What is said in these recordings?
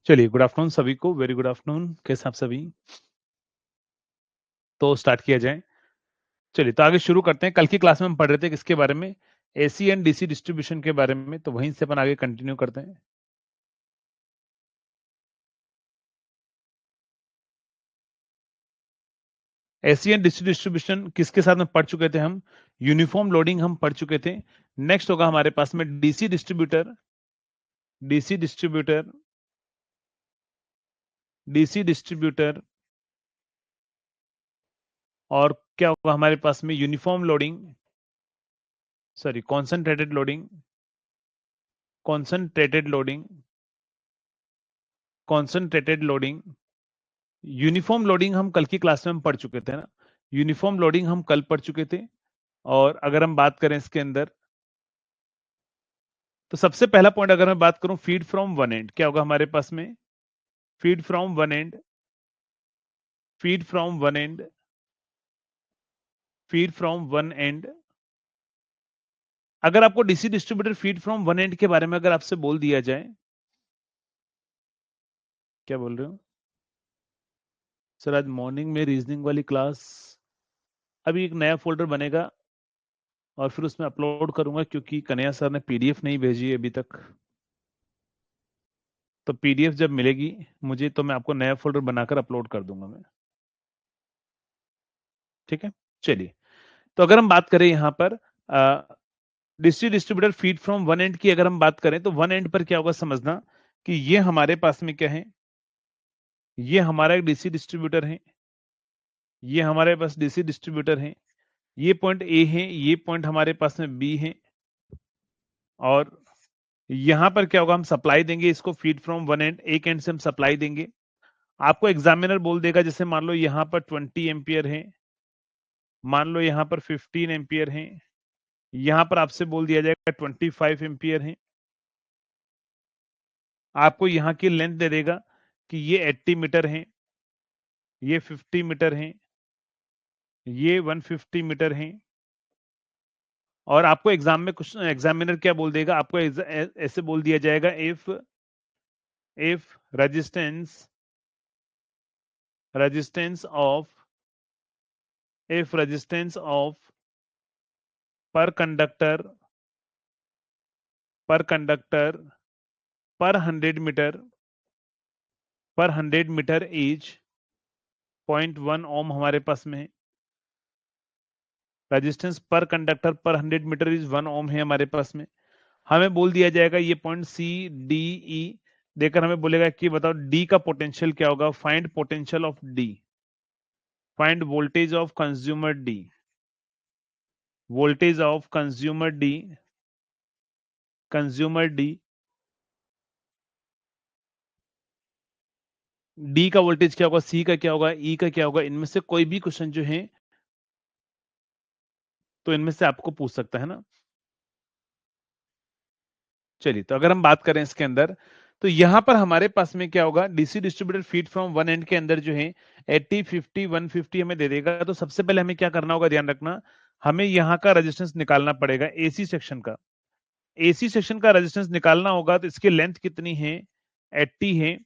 चलिए, good afternoon सभी को, वेरी गुड आफ्टरनून। कैसे आप सभी? तो स्टार्ट किया जाए। चलिए, तो आगे शुरू करते हैं। कल की क्लास में हम पढ़ रहे थे किसके बारे में? एसी एंड डीसी डिस्ट्रीब्यूशन के बारे में। तो वहीं से अपन आगे कंटिन्यू करते हैं। एसी एंड डीसी डिस्ट्रीब्यूशन किसके साथ में पढ़ चुके थे हम? यूनिफॉर्म लोडिंग हम पढ़ चुके थे। नेक्स्ट होगा हमारे पास में DC distributor, DC distributor, DC distributor, और क्या होगा हमारे पास में? Uniform loading, sorry, concentrated loading, concentrated loading, concentrated loading. Uniform loading हम कल की क्लास में हम पढ़ चुके थे ना। यूनिफॉर्म लोडिंग हम कल पढ़ चुके थे। और अगर हम बात करें इसके अंदर, तो सबसे पहला पॉइंट अगर मैं बात करूं, फीड फ्रॉम वन एंड, क्या होगा हमारे पास में? Feed from one and, feed from one and, feed from one and. अगर आपको DC distributor feed from one and के बारे में अगर आपसे बोल दिया जाए, क्या बोल रहे हो सर? आज मॉर्निंग में रीजनिंग वाली क्लास, अभी एक नया फोल्डर बनेगा और फिर उसमें अपलोड करूंगा, क्योंकि कन्हैया सर ने पीडीएफ नहीं भेजी है अभी तक। तो पीडीएफ जब मिलेगी मुझे, तो मैं आपको नया फोल्डर बनाकर अपलोड कर दूंगा मैं। ठीक है, चलिए। तो अगर हम बात करें यहां पर distributor feed from one and की, अगर हम बात करें तो वन एंड पर क्या होगा समझना कि ये हमारे पास में क्या है? ये हमारा एक डीसी डिस्ट्रीब्यूटर है, ये हमारे पास डीसी डिस्ट्रीब्यूटर है। ये पॉइंट ए है, ये पॉइंट हमारे पास में बी है। और यहां पर क्या होगा? हम सप्लाई देंगे इसको फीड फ्रॉम वन एंड, एक एंड से हम सप्लाई देंगे। आपको एग्जामिनर बोल देगा, जैसे मान लो यहां पर 20 एम्पियर है, मान लो यहां पर 15 एम्पियर है, यहां पर आपसे बोल दिया जाएगा 25 एम्पियर है। आपको यहां की लेंथ दे देगा कि ये 80 मीटर है, ये 50 मीटर है, ये 150 मीटर है। और आपको एग्जाम में कुछ एग्जामिनर क्या बोल देगा? आपको ऐसे बोल दिया जाएगा, if resistance of if resistance of पर कंडक्टर पर कंडक्टर पर 100 मीटर इज 0.1 ओम हमारे पास में है। रेजिस्टेंस पर कंडक्टर पर 100 मीटर इज 1 ओम है हमारे पास में। हमें बोल दिया जाएगा ये पॉइंट सी डी ई देकर हमें बोलेगा कि बताओ डी का पोटेंशियल क्या होगा? Find potential of D, find voltage of consumer D, voltage of consumer D. D का वोल्टेज क्या होगा? सी का क्या होगा? ई का क्या होगा? इनमें से कोई भी क्वेश्चन जो है तो इनमें से आपको पूछ सकता है ना। चलिए, तो अगर हम बात करें इसके अंदर, तो यहां पर हमारे पास में क्या होगा? DC distributor feed from one and के अंदर जो है 80, 50, 150 हमें दे देगा। तो सबसे पहले हमें क्या करना होगा, ध्यान रखना, हमें यहाँ का रेजिस्टेंस निकालना पड़ेगा एसी सेक्शन का। एसी सेक्शन का रेजिस्टेंस निकालना होगा, तो इसकी लेंथ कितनी है? 80 है।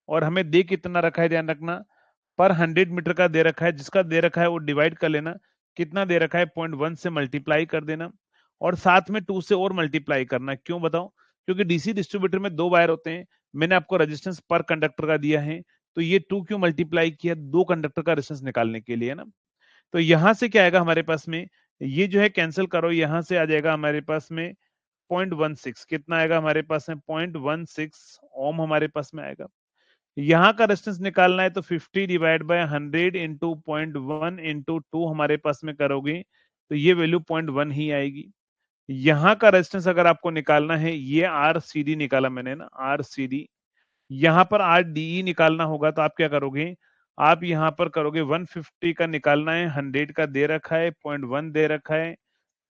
और हमें दे कितना रखा है, ध्यान रखना, पर 100 मीटर का दे रखा है। जिसका दे रखा है वो डिवाइड कर लेना, कितना दे रखा है 0.1 से मल्टीप्लाई कर देना, और साथ में 2 से और मल्टीप्लाई करना। क्यों बताओ? क्योंकि डीसी डिस्ट्रीब्यूटर में 2 वायर होते हैं, मैंने आपको रेजिस्टेंस पर कंडक्टर का दिया है, तो ये 2 क्यों मल्टीप्लाई किया? 2 कंडक्टर का रेजिस्टेंस निकालने के लिए ना। तो यहां से क्या आएगा हमारे पास में? ये जो है कैंसिल करो, यहां से आ जाएगा हमारे पास में 0.16। कितना आएगा हमारे पास में? 0.16 ओम हमारे पास में आएगा। यहां का रेजिस्टेंस निकालना है, तो 50 डिवाइड बाय 100 इंटू 0.1 इंटू 2 हमारे पास में करोगे तो ये वैल्यू 0.1 ही आएगी। यहां का रेजिस्टेंस अगर आपको निकालना है, ये आर सी डी निकाला मैंने ना, आर सी डी। यहां पर आर डी ई निकालना होगा, तो आप क्या करोगे? आप यहां पर करोगे 150 का निकालना है, 100 का दे रखा है, 0.1 दे रखा है,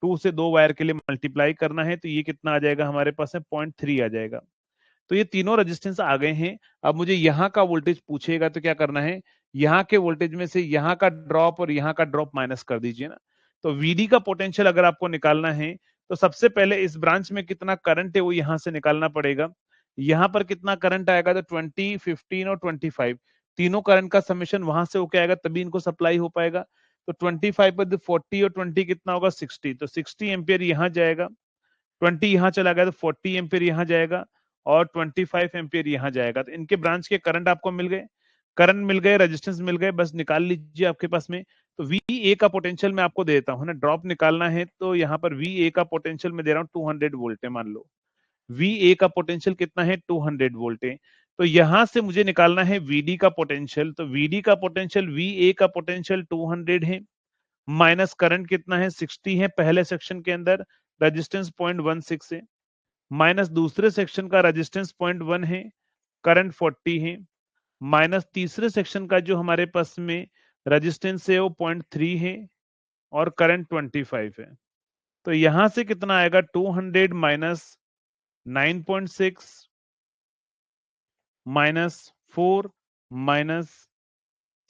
2 से 2 वायर के लिए मल्टीप्लाई करना है, तो ये कितना आ जाएगा हमारे पास में? 0.3 आ जाएगा। तो ये तीनों रेजिस्टेंस आ गए हैं। अब मुझे यहाँ का वोल्टेज पूछेगा, तो क्या करना है? यहाँ के वोल्टेज में से यहाँ का ड्रॉप और यहाँ का ड्रॉप माइनस कर दीजिए ना। तो वीडी का पोटेंशियल अगर आपको निकालना है, तो सबसे पहले इस ब्रांच में कितना करंट है वो यहाँ से निकालना पड़ेगा। यहां पर कितना करंट आएगा, तो 20, 15 और 25, तीनों करंट का समेशन वहां से होके आएगा, तभी इनको सप्लाई हो पाएगा। तो 25 पर 40 और 20 कितना होगा, 60, तो 60 एम्पियर यहां जाएगा, 20 यहां चला गया तो 40 एम्पियर यहां जाएगा, और 25 एम्पियर यहां जाएगा। तो इनके ब्रांच के करंट आपको मिल गए, करंट मिल गए, रेजिस्टेंस मिल गए, बस निकाल लीजिए आपके पास में। तो वी ए का पोटेंशियल मैं आपको दे देता हूं ना, ड्रॉप निकालना है तो यहाँ पर वी ए का पोटेंशियल मैं दे रहा हूँ 200 वोल्ट है, मान लो वी ए का पोटेंशियल कितना है, 200 वोल्ट है। तो यहां से मुझे निकालना है वीडी का पोटेंशियल, तो वीडी का पोटेंशियल, वी ए का पोटेंशियल 200 है, माइनस करंट कितना है, 60 है पहले सेक्शन के अंदर, रेजिस्टेंस 0.16 है, माइनस दूसरे सेक्शन का रेजिस्टेंस 0.1 है, करंट 40 है, माइनस तीसरे सेक्शन का जो हमारे पास में रेजिस्टेंस है वो 0.3 है, और करंट 25 है। तो यहां से कितना आएगा, 200 माइनस 9.6 माइनस 4 माइनस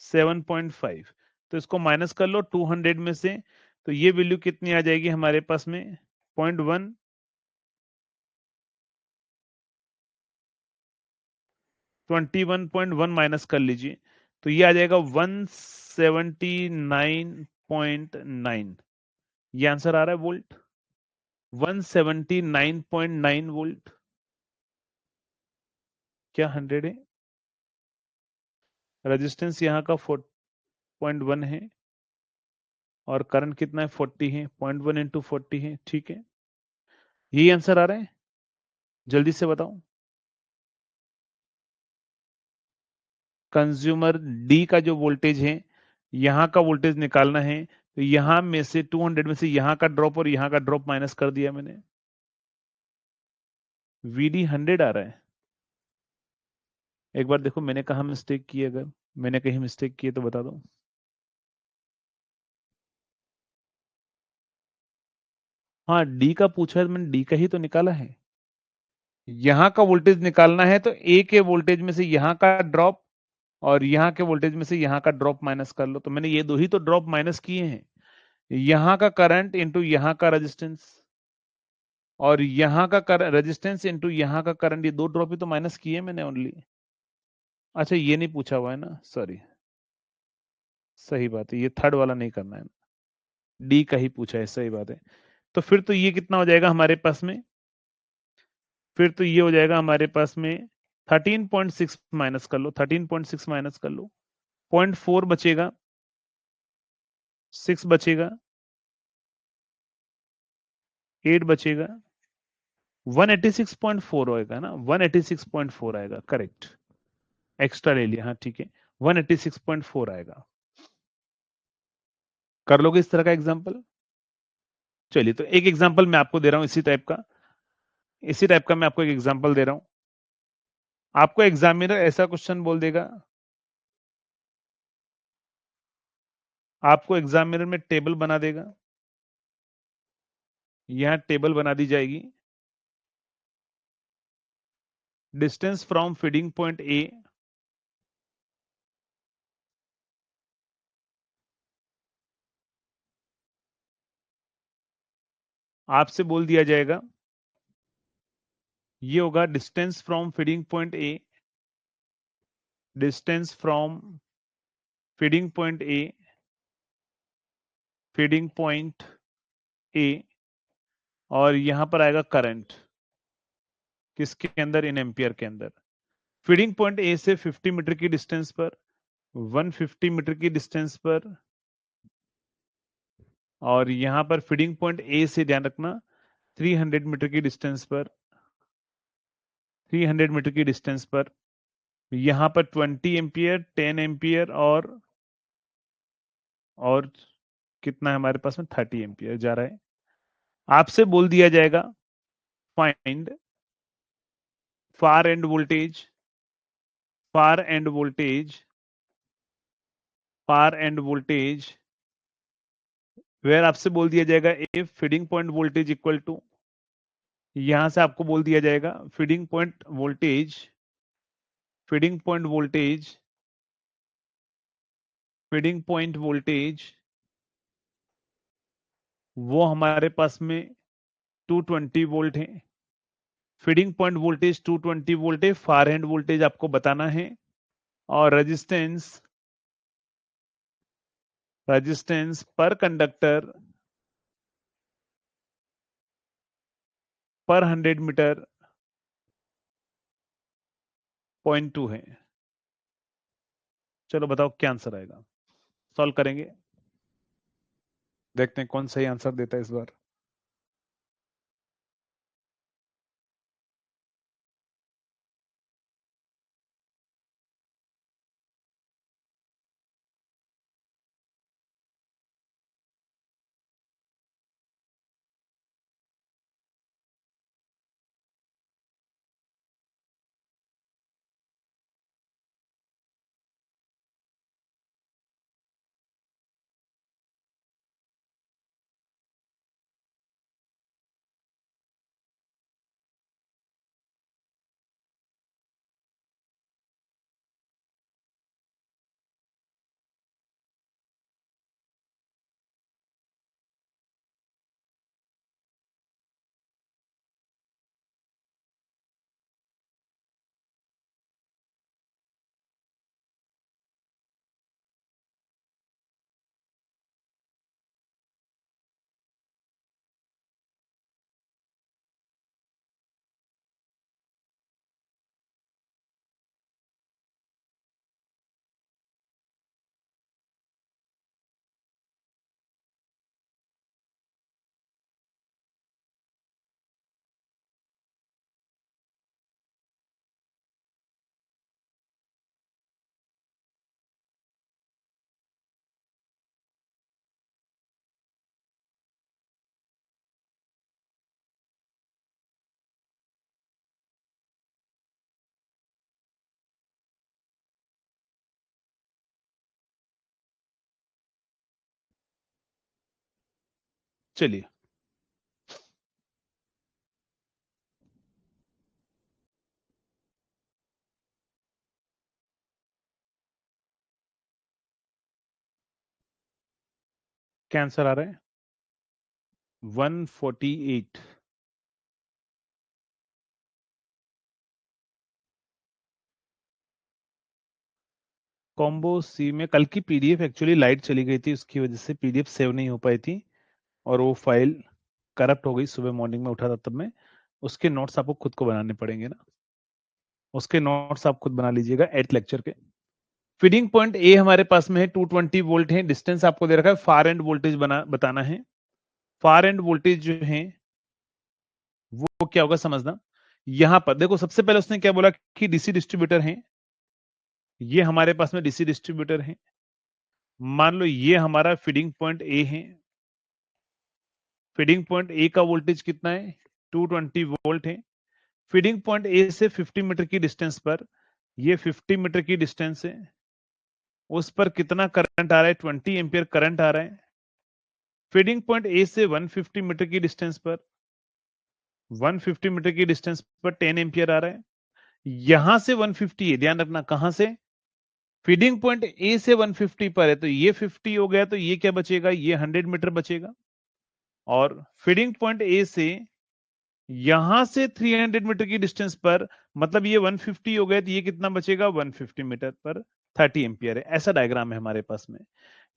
7.5, तो इसको माइनस कर लो 200 में से, तो ये वैल्यू कितनी आ जाएगी हमारे पास में, 0.1, 21.1 माइनस कर लीजिए, तो ये आ जाएगा 179.9, ये आंसर आ रहा है वोल्ट, 179.9 वोल्ट, क्या 100 है, रेजिस्टेंस यहाँ का 4.1 है, और करंट कितना है, 40 है, 0.1 इंटू 40 है, ठीक है, यही आंसर आ रहा है, जल्दी से बताओ। कंज्यूमर डी का जो वोल्टेज है, यहां का वोल्टेज निकालना है, तो यहां में से 200 में से यहां का ड्रॉप और यहां का ड्रॉप माइनस कर दिया मैंने, वीडी 100 आ रहा है। एक बार देखो मैंने कहा मिस्टेक की है, अगर मैंने कहीं मिस्टेक की है तो बता दो। हाँ, डी का पूछा है तो मैंने डी का ही तो निकाला है, यहां का वोल्टेज निकालना है तो ए के वोल्टेज में से यहां का ड्रॉप और यहां के वोल्टेज में से यहां का ड्रॉप माइनस कर लो, तो मैंने ये दो ही तो ड्रॉप माइनस किए हैं, यहां का करंट इंटू यहां का रेजिस्टेंस, और यहाँ का रेजिस्टेंस इंटू यहाँ का करंट, ये दो ड्रॉप ही तो माइनस किए मैंने ओनली। अच्छा ये नहीं पूछा हुआ है ना, सॉरी, सही बात है, ये थर्ड वाला नहीं करना है, डी का ही पूछा है, सही बात है। तो फिर तो ये कितना हो जाएगा हमारे पास में, फिर तो ये हो जाएगा हमारे पास में 13.6 माइनस कर लो, 13.6 माइनस कर लो, 0.4 बचेगा, 6 बचेगा, 8 बचेगा, 186.4 होएगा ना, 186.4 आएगा, करेक्ट, एक्स्ट्रा ले लिया, हाँ ठीक है, 186.4 आएगा। कर लोगे इस तरह का एग्जाम्पल? चलिए, तो एक एग्जाम्पल मैं आपको दे रहा हूं इसी टाइप का मैं आपको एक एग्जाम्पल दे रहा हूं। आपको एग्जामिनर ऐसा क्वेश्चन बोल देगा, आपको एग्जामिनर में टेबल बना देगा, यहां टेबल बना दी जाएगी, distance from feeding point A, आपसे बोल दिया जाएगा ये होगा distance from feeding point A, distance from feeding point A, feeding point A, और यहां पर आएगा करंट, किसके अंदर, इन एम्पियर के अंदर, फीडिंग पॉइंट ए से 50 मीटर की डिस्टेंस पर, 150 मीटर की डिस्टेंस पर, और यहां पर फीडिंग पॉइंट ए से ध्यान रखना 300 मीटर की डिस्टेंस पर, 300 मीटर की डिस्टेंस पर, यहां पर 20 एम्पियर, 10 एम्पियर, और कितना है हमारे पास में, 30 एम्पियर जा रहा है। आपसे बोल दिया जाएगा find far end voltage, far end voltage, far end voltage, where आपसे बोल दिया जाएगा if feeding point voltage equal to, यहां से आपको बोल दिया जाएगा feeding point voltage, feeding point voltage, feeding point voltage, वो हमारे पास में 220 वोल्ट है, फीडिंग पॉइंट वोल्टेज 220 वोल्ट है, फार हैंड वोल्टेज आपको बताना है, और रेजिस्टेंस पर कंडक्टर पर 100 मीटर 0.2 है। चलो बताओ क्या आंसर आएगा, सॉल्व करेंगे, देखते हैं कौन सही आंसर देता है इस बार। चलिए, क्या आंसर आ रहा है? 148। कॉम्बो सी में कल की पीडीएफ एक्चुअली लाइट चली गई थी, उसकी वजह से पीडीएफ सेव नहीं हो पाई थी, और वो फाइल करप्ट हो गई। सुबह मॉर्निंग में उठा था तब मैं, उसके नोट्स आपको खुद को बनाने पड़ेंगे ना, उसके नोट्स आप खुद बना लीजिएगा 8th लेक्चर के। फीडिंग पॉइंट ए हमारे पास में है, 220 वोल्ट है, डिस्टेंस आपको दे रखा है, फार एंड वोल्टेज बताना है। फार एंड वोल्टेज जो है वो क्या होगा समझना। यहां पर देखो, सबसे पहले उसने क्या बोला कि डीसी डिस्ट्रीब्यूटर है, ये हमारे पास में डीसी डिस्ट्रीब्यूटर है। मान लो ये हमारा फीडिंग पॉइंट ए है, फीडिंग पॉइंट ए का वोल्टेज कितना है? 220 वोल्ट है। फीडिंग पॉइंट ए से 50 मीटर की डिस्टेंस पर, ये 50 मीटर की डिस्टेंस है, उस पर कितना करंट आ रहा है? 20 एम्पियर करंट आ रहा है। फीडिंग पॉइंट ए से 150 मीटर की डिस्टेंस पर, 150 मीटर की डिस्टेंस पर 10 एम्पियर आ रहा है। यहां से 150 है, ध्यान रखना कहां से, फीडिंग पॉइंट ए से 150 पर है, तो ये 50 हो गया, तो ये क्या बचेगा? ये 100 मीटर बचेगा। और फीडिंग पॉइंट ए से यहां से 300 मीटर की डिस्टेंस पर, मतलब ये 150 हो गया, तो ये कितना बचेगा? 150 मीटर पर 30 एम्पियर है। ऐसा डायग्राम है हमारे पास में।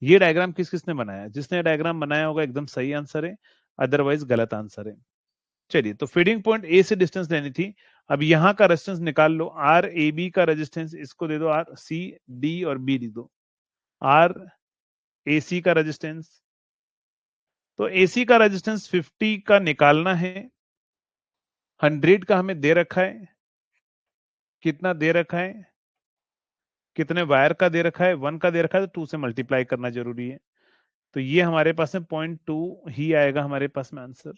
ये डायग्राम किस किसने बनाया? जिसने डायग्राम बनाया होगा एकदम सही आंसर है, अदरवाइज गलत आंसर है। चलिए, तो फीडिंग पॉइंट ए से डिस्टेंस लेनी थी। अब यहां का रेजिस्टेंस निकाल लो, आर ए बी का रेजिस्टेंस, इसको दे दो आर सी डी और बी दे दो, आर ए सी का रेजिस्टेंस। तो एसी का रेजिस्टेंस 50 का निकालना है, 100 का हमें दे रखा है, कितना दे रखा है, कितने वायर का दे रखा है? 1 का दे रखा है, तो 2 से मल्टीप्लाई करना जरूरी है। तो ये हमारे पास में 0.2 ही आएगा हमारे पास में आंसर।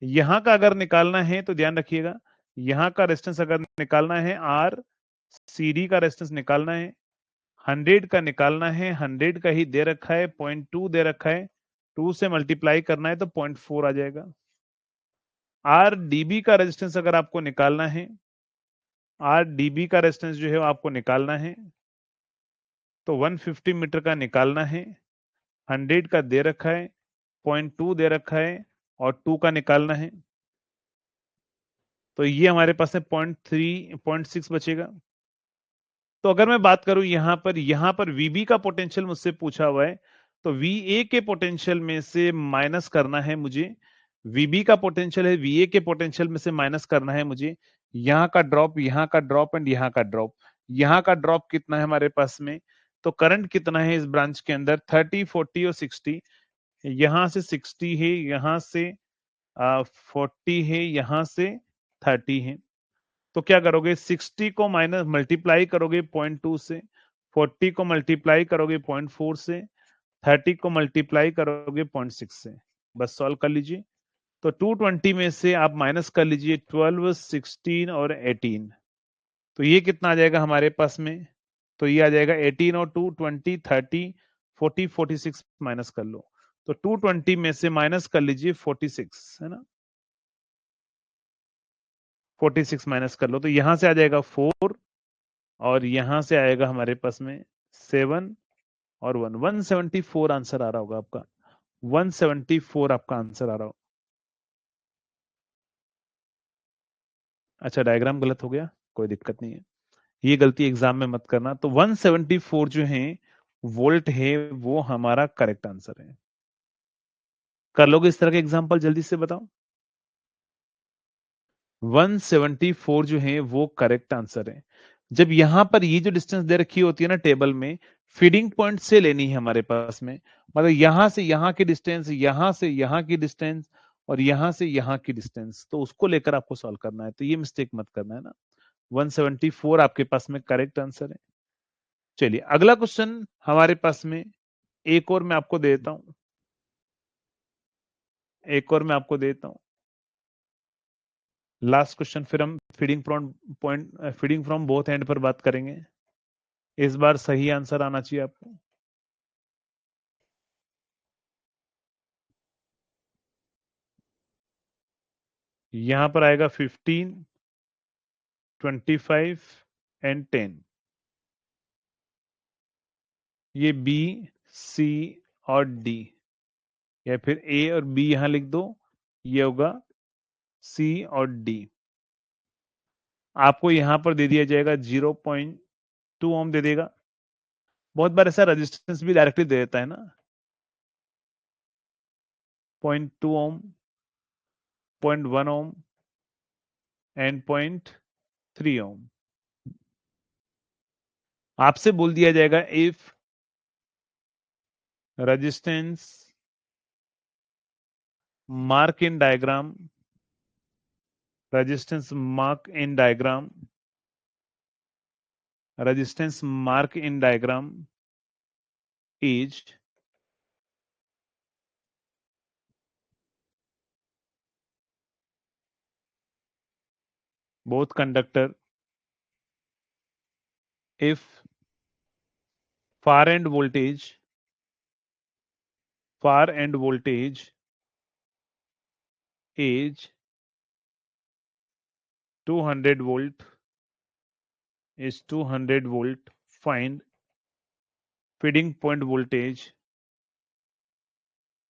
यहां का अगर निकालना है तो ध्यान रखिएगा, यहां का रेजिस्टेंस अगर निकालना है, आर सी डी का रेजिस्टेंस निकालना है, 100 का निकालना है, 100 का ही दे रखा है, 0.2 दे रखा है, 2 से मल्टीप्लाई करना है तो 0.4 आ जाएगा। आर डीबी का रेजिस्टेंस अगर आपको निकालना है, आर डीबी का रेजिस्टेंस जो है वो आपको निकालना है, तो 150 मीटर का निकालना है, 100 का दे रखा है, 0.2 दे रखा है, और 2 का निकालना है। तो ये हमारे पास में 0.3 0.6 बचेगा। तो अगर मैं बात करूं यहां पर वीबी का पोटेंशियल मुझसे पूछा हुआ है, तो वीए के पोटेंशियल में से माइनस करना है मुझे, वीबी का पोटेंशियल है, वीए के पोटेंशियल में से माइनस करना है मुझे यहाँ का ड्रॉप, यहाँ का ड्रॉप एंड यहाँ का ड्रॉप। यहाँ का ड्रॉप कितना है हमारे पास में, तो करंट कितना है इस ब्रांच के अंदर, 30 40 और 60। यहां से 60 है, यहां से 40 है, यहां से 30 है। तो क्या करोगे, 60 को माइनस मल्टीप्लाई करोगे 0.2 से, 40 को मल्टीप्लाई करोगे 0.4 से, 30 को मल्टीप्लाई करोगे 0.6 से। बस सॉल्व कर लीजिए। तो 220 में से आप माइनस कर लीजिए 12 16 और 18। तो ये कितना आ जाएगा हमारे पास में, तो ये आ जाएगा 18 और 2 20 30 40 46 माइनस कर लो। तो 220 में से माइनस कर लीजिए 46, है ना, 46 माइनस कर लो, तो यहां से आ जाएगा 4 और यहां से आएगा हमारे पास में 7 और 1, 174 आंसर आ रहा होगा आपका, 174 आपका आंसर आ रहा हो। अच्छा, डायग्राम गलत हो गया, कोई दिक्कत नहीं है, ये गलती एग्जाम में मत करना। तो 174 जो है वोल्ट है, वो हमारा करेक्ट आंसर है। कर लोगे इस तरह के एग्जाम्पल, जल्दी से बताओ। 174 जो है वो करेक्ट आंसर है। जब यहां पर ये जो डिस्टेंस दे रखी होती है ना टेबल में, फीडिंग पॉइंट से लेनी है हमारे पास में, मतलब यहां से यहां की डिस्टेंस, यहां से यहां की डिस्टेंस और यहां से यहां की डिस्टेंस, तो उसको लेकर आपको सॉल्व करना है, तो ये मिस्टेक मत करना है ना। 174 आपके पास में करेक्ट आंसर है। चलिए अगला क्वेश्चन हमारे पास में, एक और मैं आपको देता हूं, एक और मैं आपको देता हूं, लास्ट क्वेश्चन, फिर हम फीडिंग फ्रॉम बोथ एंड पर बात करेंगे। इस बार सही आंसर आना चाहिए आपको। यहां पर आएगा 15 25 एंड 10। ये बी सी और डी, या फिर ए और बी यहां लिख दो, ये होगा सी और डी। आपको यहां पर दे दिया जाएगा 0.2 ओम दे देगा। बहुत बार ऐसा रेजिस्टेंस भी डायरेक्टली दे देता है ना, 0.2 ओम, 0.1 ओम एंड 0.3 ओम। आपसे बोल दिया जाएगा if resistance mark in diagram, resistance mark in diagram, resistance mark in diagram is both conductor if far end voltage is 200 volt, is 200 volt, find feeding point voltage,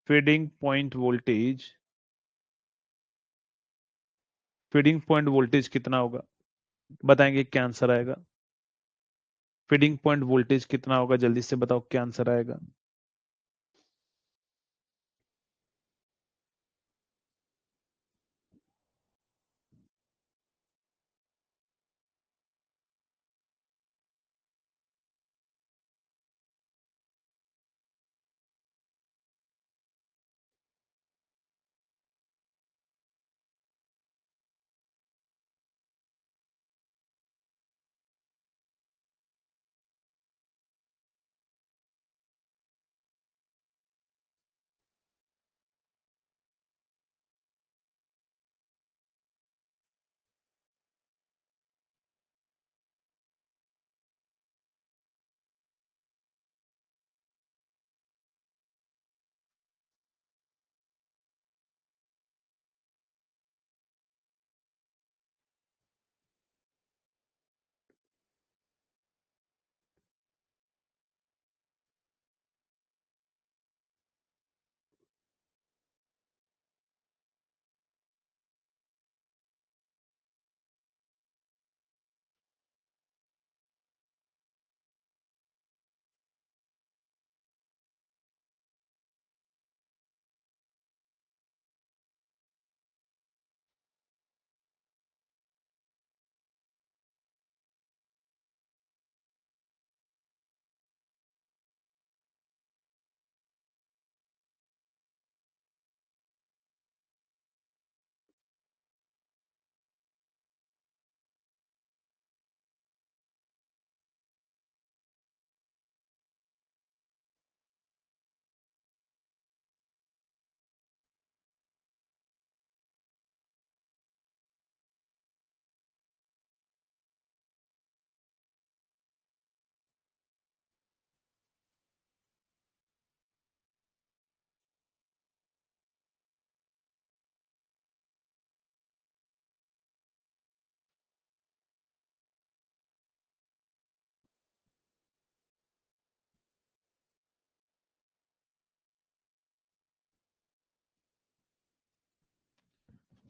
feeding point voltage, feeding point voltage कितना होगा, बताएंगे क्या answer आएगा। Feeding point voltage कितना होगा, जल्दी से बताओ क्या आंसर आएगा।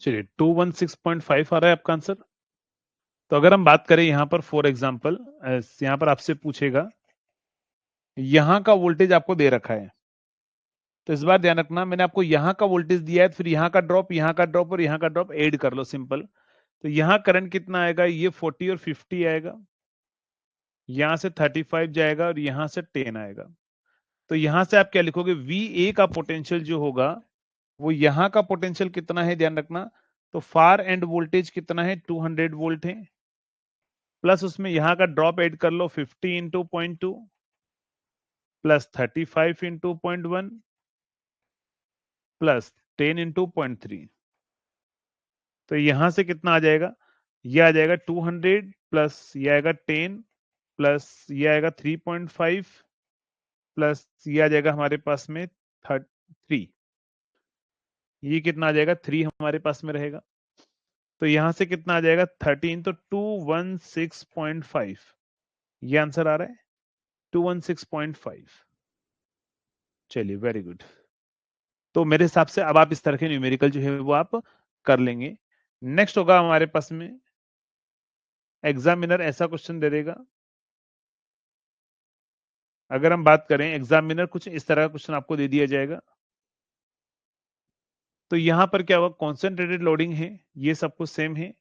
चलिए 216.5 आ रहा है आपका आंसर। तो अगर हम बात करें यहां पर फॉर एग्जाम्पल, यहां पर आपसे पूछेगा यहां का वोल्टेज आपको दे रखा है, तो इस बार ध्यान रखना मैंने आपको यहां का वोल्टेज दिया है, फिर यहां का ड्रॉप और यहां का ड्रॉप ऐड कर लो सिंपल। तो यहां करंट कितना आएगा, ये 40 और 50 आएगा, यहां से 35 जाएगा और यहां से 10 आएगा। तो यहां से आप क्या लिखोगे, VA का पोटेंशियल जो होगा वो यहां का पोटेंशियल कितना है, ध्यान रखना। तो फार एंड वोल्टेज कितना है, 200 वोल्ट है, प्लस उसमें यहां का ड्रॉप ऐड कर लो 50 into 0.2 plus 35 into 0.1 plus 10 into 0.3। तो यहां से कितना आ जाएगा, ये आ जाएगा 200 प्लस ये आएगा 10 प्लस ये आएगा 3.5 प्लस ये आ जाएगा हमारे पास में 3, ये कितना आ जाएगा 3 हमारे पास में रहेगा। तो यहां से कितना आ जाएगा 13, तो 216.5, ये आंसर आ रहा है 216.5। चलिए वेरी गुड। तो मेरे हिसाब से अब आप इस तरह के न्यूमेरिकल जो है वो आप कर लेंगे। नेक्स्ट होगा हमारे पास में, एग्जामिनर ऐसा क्वेश्चन दे देगा, अगर हम बात करें एग्जामिनर कुछ इस तरह का क्वेश्चन आपको दे दिया जाएगा। तो यहां पर क्या होगा, कॉन्सेंट्रेटेड लोडिंग है, ये सब कुछ सेम है,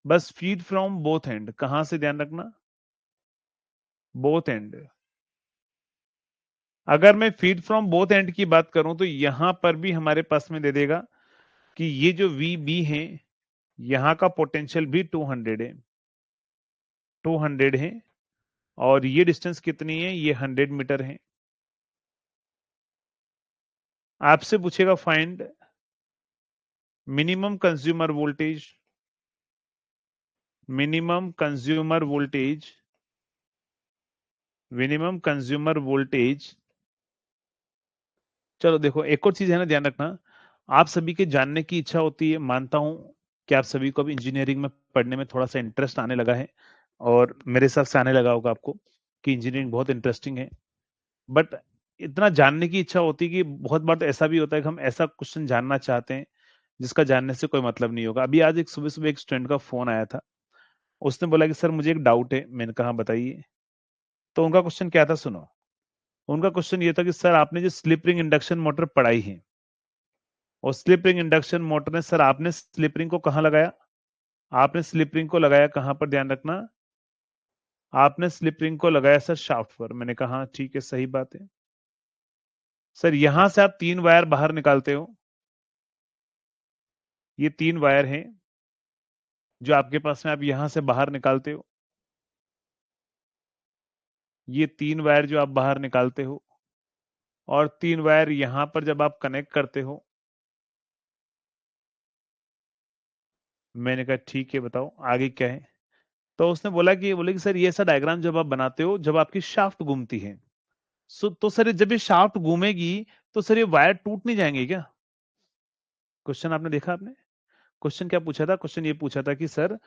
बस फीड फ्रॉम बोथ एंड, कहां से ध्यान रखना, बोथ एंड। अगर मैं फीड फ्रॉम बोथ एंड की बात करूं तो यहां पर भी हमारे पास में दे देगा कि ये जो VB है यहां का पोटेंशियल भी 200 है, 200 है, और ये डिस्टेंस कितनी है, ये 100 मीटर है। आपसे पूछेगा find minimum consumer voltage, minimum consumer voltage, minimum consumer voltage. चलो देखो एक और चीज है ना, ध्यान रखना, आप सभी के जानने की इच्छा होती है, मानता हूं कि आप सभी को भी इंजीनियरिंग में पढ़ने में थोड़ा सा इंटरेस्ट आने लगा है, और मेरे हिसाब से आने लगा होगा आपको कि इंजीनियरिंग बहुत इंटरेस्टिंग है। बट इतना जानने की इच्छा होती है कि बहुत बार तो ऐसा भी होता है कि हम ऐसा क्वेश्चन जानना चाहते हैं जिसका जानने से कोई मतलब नहीं होगा। अभी आज एक सुबह सुबह एक स्टूडेंट का फोन आया था, उसने बोला कि सर मुझे एक डाउट है, मैंने कहा बताइए। तो उनका क्वेश्चन क्या था, सुनो। उनका क्वेश्चन ये था कि सर आपने जो स्लिप रिंग इंडक्शन मोटर पढ़ाई है, और स्लिप रिंग इंडक्शन मोटर ने, सर आपने स्लिप रिंग को कहाँ लगाया, आपने स्लिप रिंग को लगाया कहाँ पर, ध्यान रखना, आपने स्लिप रिंग को लगाया सर शाफ्ट पर। मैंने कहा हाँ, ठीक है सही बात है। सर यहां से आप 3 वायर बाहर निकालते हो, ये 3 वायर हैं जो आपके पास में आप यहां से बाहर निकालते हो, ये 3 वायर जो आप बाहर निकालते हो, और 3 वायर यहां पर जब आप कनेक्ट करते हो। मैंने कहा ठीक है बताओ आगे क्या है। तो उसने बोले कि सर ये ऐसा डायग्राम जब आप बनाते हो जब आपकी शाफ्ट घूमती है, तो सर जब ये शाफ्ट घूमेगी तो सर ये वायर टूट नहीं जाएंगे क्या। क्वेश्चन आपने देखा, आपने क्वेश्चन क्या पूछा था, क्वेश्चन ये पूछा था कि सर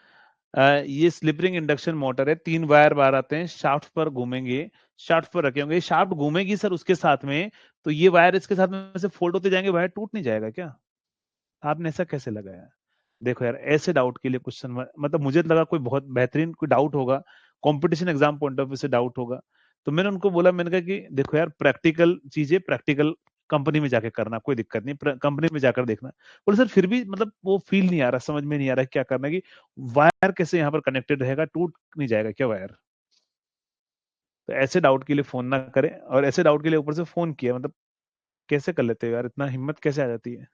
ये स्लिप रिंग इंडक्शन मोटर है, 3 वायर बाहर आते हैं, शाफ्ट पर घूमेंगे, शाफ्ट पर रखे होंगे, शाफ्ट घूमेगी सर उसके साथ में, तो ये वायर इसके साथ में से फोल्ड होते जाएंगे, वायर टूट नहीं जाएगा क्या। आपने ऐसा कैसे लगाया। देखो यार ऐसे डाउट के लिए क्वेश्चन, मतलब मुझे तो लगा कोई बहुत बेहतरीन कोई डाउट होगा, competition exam point of view से डाउट होगा। तो मैंने उनको बोला, मैंने कहा कि देखो यार प्रैक्टिकल चीजें प्रैक्टिकल कंपनी में जाके करना, कोई दिक्कत नहीं, कंपनी में जाकर देखना। बोले सर फिर भी मतलब वो फील नहीं आ रहा, समझ में नहीं आ रहा क्या करना है, कि वायर कैसे यहाँ पर कनेक्टेड रहेगा, टूट नहीं जाएगा क्या वायर। तो ऐसे डाउट के लिए फोन ना करें, और ऐसे डाउट के लिए ऊपर से फोन किया, मतलब कैसे कर लेते हो यार, इतना हिम्मत कैसे आ जाती है।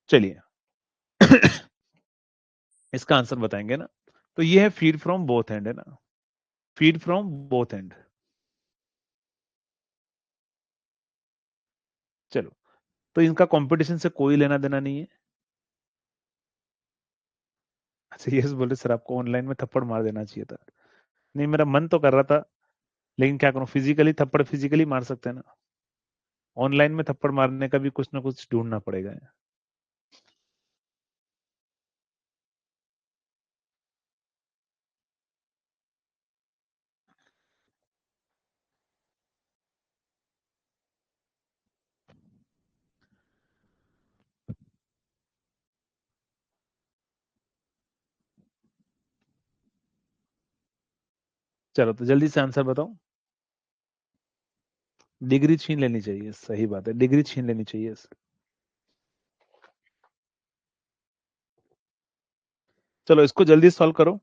चलिए इसका आंसर बताएंगे ना। तो ये है फीड फ्रॉम बोथ एंड, है ना, फीड फ्रॉम बोथ एंड। चलो, तो इनका कंपटीशन से कोई लेना देना नहीं है। अच्छा यस बोले सर आपको ऑनलाइन में थप्पड़ मार देना चाहिए था। नहीं मेरा मन तो कर रहा था, लेकिन क्या करूं, फिजिकली थप्पड़ फिजिकली मार सकते हैं ना, ऑनलाइन में थप्पड़ मारने का भी कुछ ना कुछ ढूंढना पड़ेगा। चलो तो जल्दी से आंसर बताओ। डिग्री छीन लेनी चाहिए, सही बात है, डिग्री छीन लेनी चाहिए। चलो इसको जल्दी सॉल्व करो।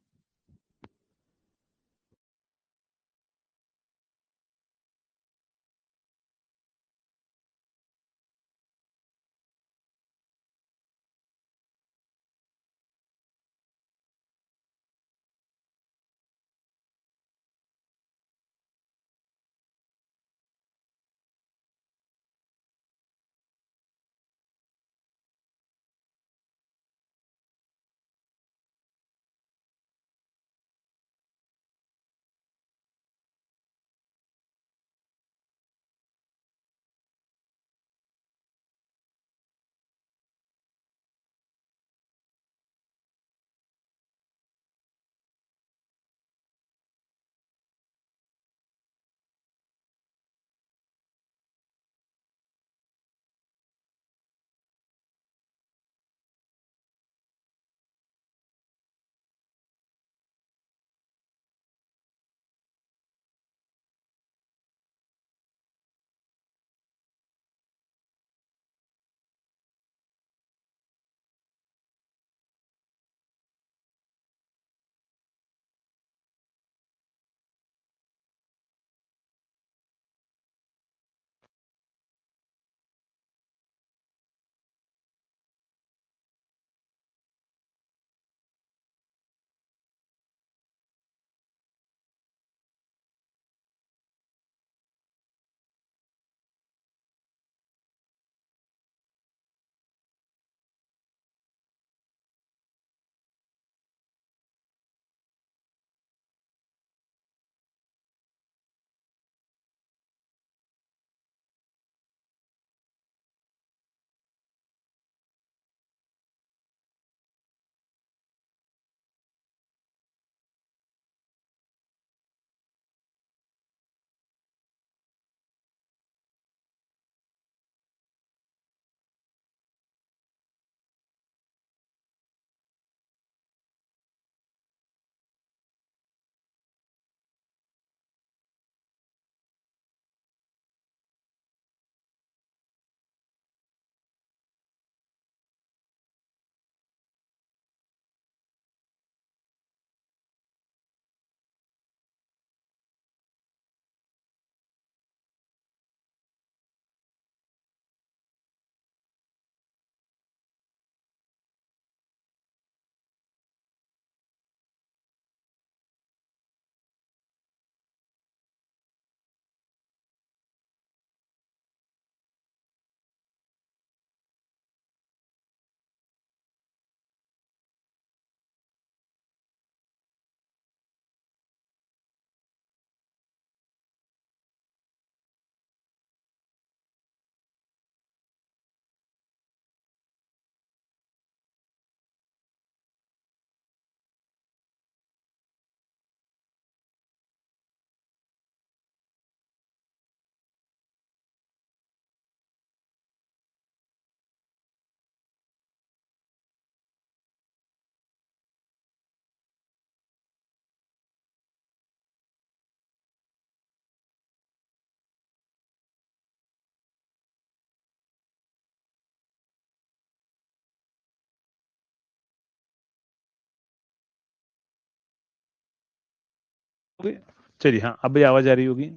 चलिए हाँ, अभी आवाज आ रही होगी,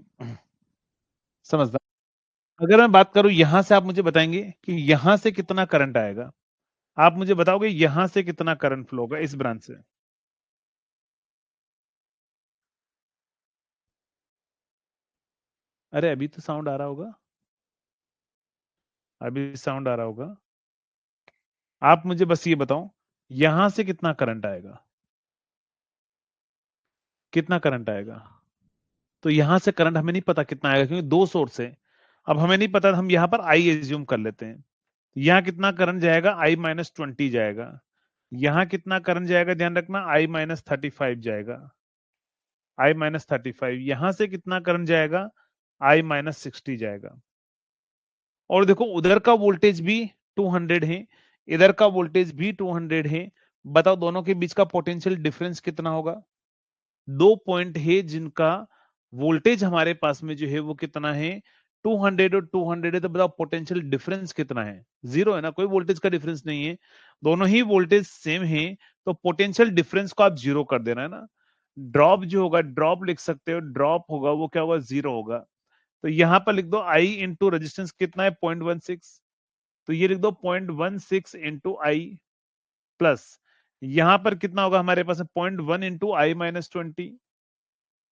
समझदा। अगर मैं बात करूं यहां से, आप मुझे बताएंगे कि यहां से कितना करंट आएगा। आप मुझे बताओगे यहां से कितना करंट फ्लो होगा इस ब्रांच से। अरे अभी तो साउंड आ रहा होगा, अभी साउंड आ रहा होगा। आप मुझे बस ये बताओ यहां से कितना करंट आएगा, कितना करंट आएगा। तो यहां से करंट हमें नहीं पता कितना आएगा क्योंकि दो सोर्स है। अब हमें नहीं पता, हम यहां पर आई एज्यूम कर लेते हैं। यहां कितना करंट जाएगा, I-20 जाएगा। यहां कितना करंट जाएगा, ध्यान रखना, I-35 जाएगा। I-35, यहां से कितना करंट जाएगा, I-60 जाएगा। और देखो उधर का वोल्टेज भी 200 है, इधर का वोल्टेज भी 200 है। बताओ दोनों के बीच का पोटेंशियल डिफरेंस कितना होगा। दो पॉइंट है जिनका वोल्टेज हमारे पास में जो है वो कितना है 200 और 200 है, तो बताओ पोटेंशियल डिफरेंस कितना है? जीरो है ना, कोई वोल्टेज का डिफरेंस नहीं है, दोनों ही वोल्टेज सेम है, तो पोटेंशियल डिफरेंस को आप जीरो कर देना है ना। ड्रॉप जो होगा, ड्रॉप लिख सकते हो, ड्रॉप होगा वो क्या होगा, जीरो होगा। तो यहां पर लिख दो आई इंटू रेजिस्टेंस कितना है 0.16, तो ये लिख दो 0.16 इंटू आई प्लस यहां पर कितना होगा हमारे पास 0.1 into I minus 20,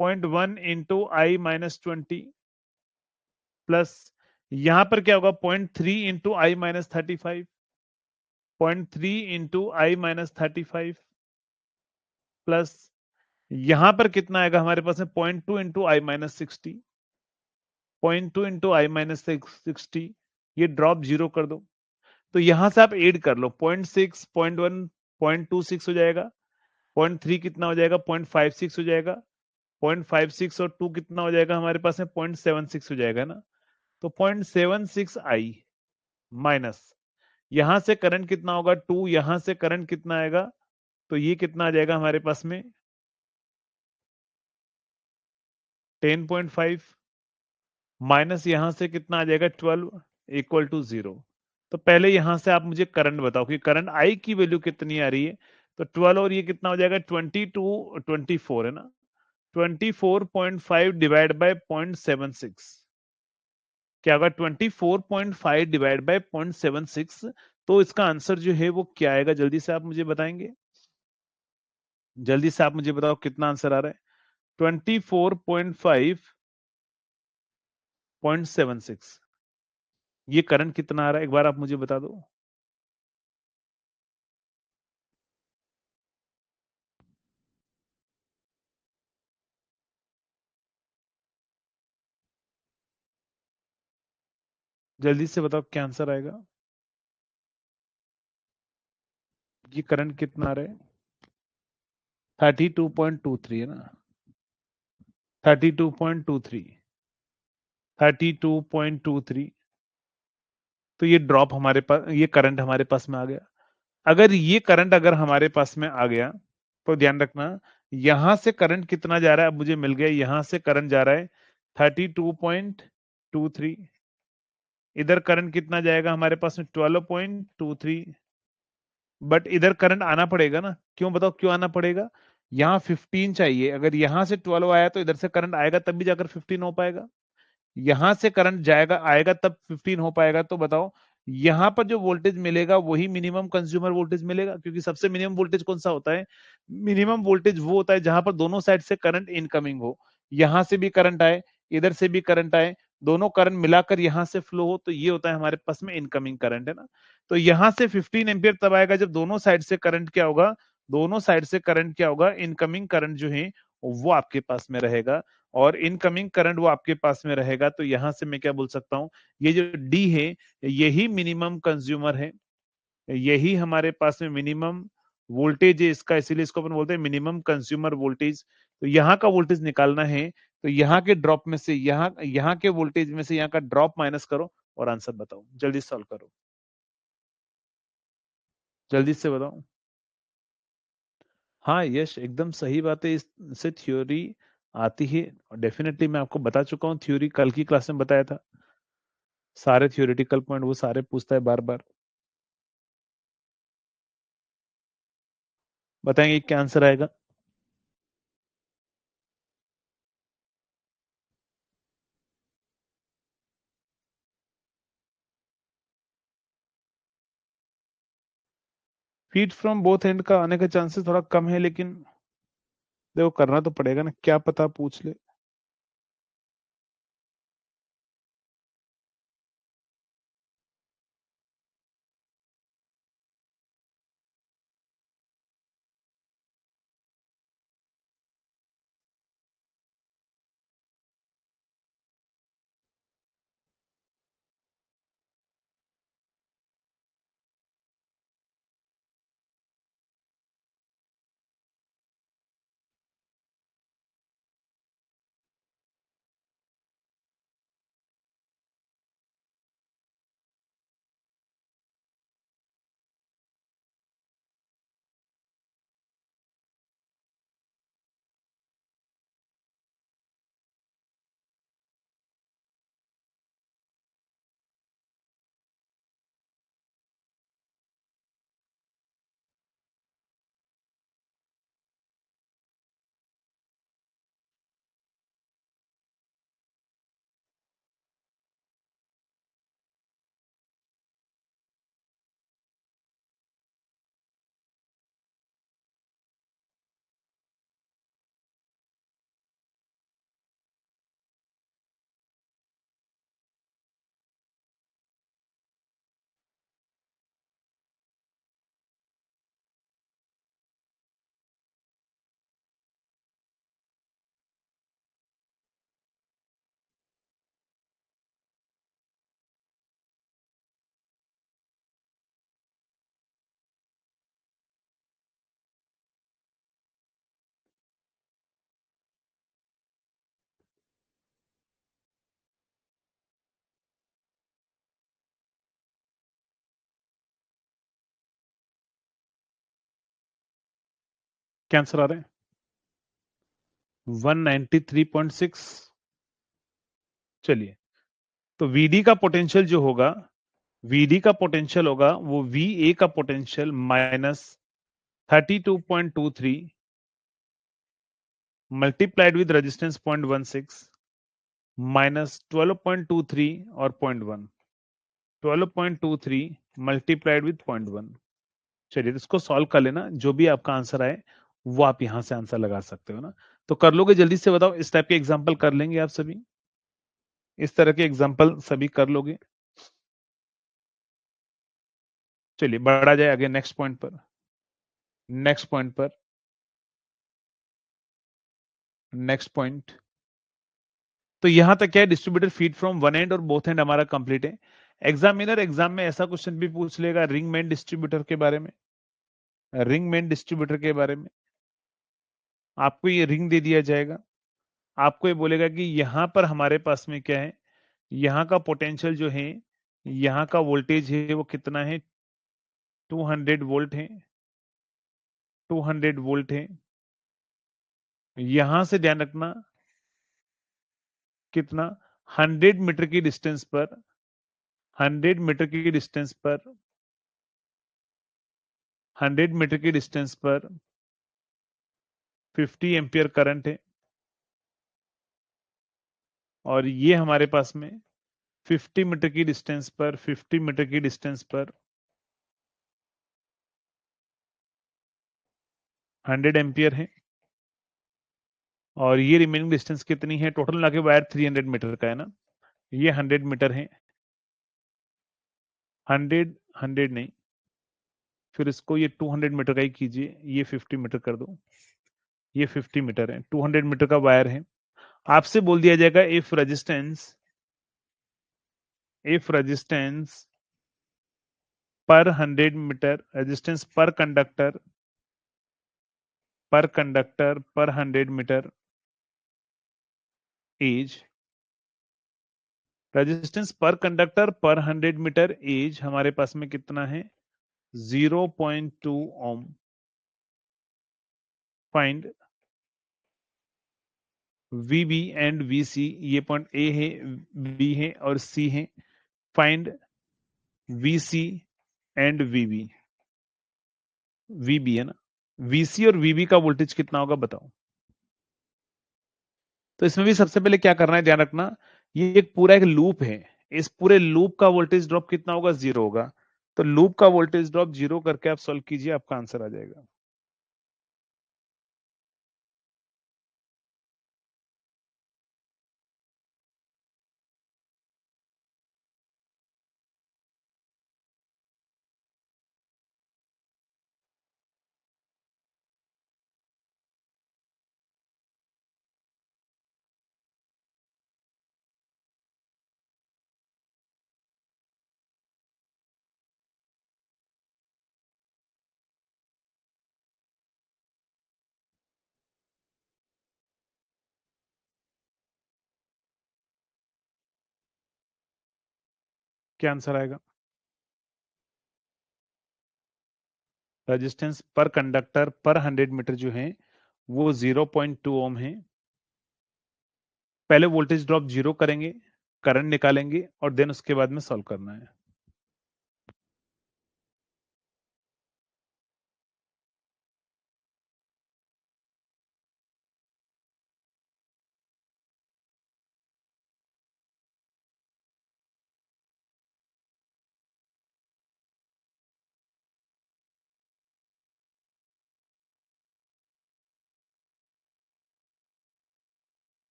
0.1 into I minus 20 plus यहां पर क्या होगा 0.3 into I minus 35, 0.3 into I minus 35 plus यहां पर कितना आएगा हमारे पास में 0.2 into I minus 60, 0.2 into I minus 60, ये ड्रॉप जीरो कर दो। तो यहां से आप ऐड कर लो 0.6, 0.1, 0.26 हो जाएगा, 0.3 कितना हो जाएगा 0.56 हो जाएगा, 0.56 और 2 कितना हो जाएगा हमारे पास में 0.76 हो जाएगा ना। तो 0.76 आई माइनस यहां से करंट कितना होगा 2, यहां से करंट कितना आएगा, तो ये कितना आ जाएगा हमारे पास में 10.5 माइनस यहां से कितना आ जाएगा 12 इक्वल टू 0। तो पहले यहां से आप मुझे करंट बताओ कि करंट आई की वैल्यू कितनी आ रही है। तो 12 और ये कितना हो जाएगा 22, 24 है ना, 24.5 डिवाइड बाय 0.76 क्या होगा 24.5 डिवाइड बाय 0.76। तो इसका आंसर जो है वो क्या आएगा, जल्दी से आप मुझे बताएंगे, जल्दी से आप मुझे बताओ कितना आंसर आ रहा है 24.5.76। ये करंट कितना आ रहा है एक बार आप मुझे बता दो। जल्दी से बताओ क्या आंसर आएगा, ये करंट कितना आ रहा है 32.23 है ना, 32.23, 32.23। तो ये ड्रॉप हमारे पास, ये करंट हमारे पास में आ गया। अगर ये करंट अगर हमारे पास में आ गया तो ध्यान रखना यहां से करंट कितना जा रहा है, अब मुझे मिल गया यहां से करंट जा रहा है 32.23, इधर करंट कितना जाएगा हमारे पास में 12.23, बट इधर करंट आना पड़ेगा ना, क्यों बताओ क्यों आना पड़ेगा, यहाँ 15 चाहिए, अगर यहां से 12 आया तो इधर से करंट आएगा तब भी जाकर 15 हो पाएगा, यहां से करंट जाएगा आएगा तब 15 हो पाएगा। तो बताओ यहां पर जो वोल्टेज मिलेगा वही मिनिमम कंज्यूमर वोल्टेज मिलेगा, क्योंकि सबसे मिनिमम वोल्टेज कौन सा होता है, मिनिमम वोल्टेज वो होता है जहां पर दोनों साइड से करंट इनकमिंग हो, यहां से भी करंट आए इधर से भी करंट आए, दोनों करंट मिलाकर यहां से फ्लो हो, तो ये होता है हमारे पास में इनकमिंग करंट है ना। तो यहां से 15 एम्पियर तब आएगा जब दोनों साइड से करंट क्या होगा, दोनों साइड से करंट क्या होगा, इनकमिंग करंट जो है वो आपके पास में रहेगा, और इनकमिंग करंट वो आपके पास में रहेगा। तो यहां से मैं क्या बोल सकता हूं, ये जो डी है यही मिनिमम कंज्यूमर है, यही हमारे पास में मिनिमम वोल्टेज है इसका, इसीलिए इसको अपन बोलते हैं मिनिमम कंज्यूमर वोल्टेज। तो यहाँ का वोल्टेज निकालना है, तो यहाँ के ड्रॉप में से यहाँ के वोल्टेज में से यहाँ का ड्रॉप माइनस करो और आंसर बताओ, जल्दी सॉल्व करो, जल्दी से बताओ। हाँ यश एकदम सही बात है, इससे थ्योरी आती है, और डेफिनेटली मैं आपको बता चुका हूँ, थ्योरी कल की क्लास में बताया था, सारे थ्योरेटिकल पॉइंट वो सारे पूछता है बार बार। बताएंगे क्या आंसर आएगा। फीड फ्रॉम बोथ एंड का आने का चांसेस थोड़ा कम है, लेकिन देखो करना तो पड़ेगा ना, क्या पता पूछ ले। क्या आंसर आ रहा है? 193.6। चलिए, तो वीडी का पोटेंशियल जो होगा, वीडी का पोटेंशियल होगा वो वीए का potential minus 32.23 multiplied with resistance 0.16 minus 12.23 और 0.1, 12.23 मल्टीप्लाइड विद 0.1। चलिए, इसको सॉल्व कर लेना, जो भी आपका आंसर आए वो आप यहां से आंसर लगा सकते हो ना। तो कर लोगे? जल्दी से बताओ, इस टाइप के एग्जाम्पल कर लेंगे आप सभी? इस तरह के एग्जाम्पल सभी कर लोगे? चलिए, बढ़ा जाए आगे नेक्स्ट पॉइंट पर। नेक्स्ट पॉइंट पर, नेक्स्ट पॉइंट। तो यहां तक क्या है, distributor feed from one and और बोथ एंड हमारा कंप्लीट है। एग्जामिनर एग्जाम में ऐसा क्वेश्चन भी पूछ लेगा रिंग मेन डिस्ट्रीब्यूटर के बारे में। रिंग मेन डिस्ट्रीब्यूटर के बारे में आपको ये रिंग दे दिया जाएगा, आपको ये बोलेगा कि यहां पर हमारे पास में क्या है, यहाँ का पोटेंशियल जो है, यहाँ का वोल्टेज है वो कितना है, 200 वोल्ट है, 200 वोल्ट है। यहां से ध्यान रखना कितना, 100 मीटर की डिस्टेंस पर, 100 मीटर की डिस्टेंस पर, 100 मीटर की डिस्टेंस पर 50 एम्पियर करंट है। और ये हमारे पास में 50 मीटर की डिस्टेंस पर, 50 मीटर की डिस्टेंस पर 100 एम्पियर है। और ये रिमेनिंग डिस्टेंस कितनी है, टोटल मिला के वायर 300 मीटर का है ना, ये 100 मीटर है। 100, 100 नहीं, फिर इसको ये 200 मीटर का ही कीजिए, ये 50 मीटर कर दो, ये 50 मीटर है, 200 मीटर का वायर है। आपसे बोल दिया जाएगा इफ रेजिस्टेंस पर 100 मीटर, रेजिस्टेंस पर कंडक्टर पर 100 मीटर एज, रेजिस्टेंस पर कंडक्टर पर 100 मीटर एज हमारे पास में कितना है, 0.2 ओम। फाइंड वीबी एंड वीसी, ये पॉइंट ए है, बी है और सी है। फाइंड वीसी एंड वीबी, वीबी है ना, वीसी और वीबी का वोल्टेज कितना होगा बताओ। तो इसमें भी सबसे पहले क्या करना है, ध्यान रखना, ये एक पूरा एक लूप है, इस पूरे लूप का वोल्टेज ड्रॉप कितना होगा, 0 होगा। तो लूप का वोल्टेज ड्रॉप 0 करके आप सॉल्व कीजिए, आपका आंसर आ जाएगा। क्या आंसर आएगा? रेजिस्टेंस पर कंडक्टर पर 100 मीटर जो है वो 0.2 ओम है। पहले वोल्टेज ड्रॉप 0 करेंगे, करंट निकालेंगे और देन उसके बाद में सॉल्व करना है।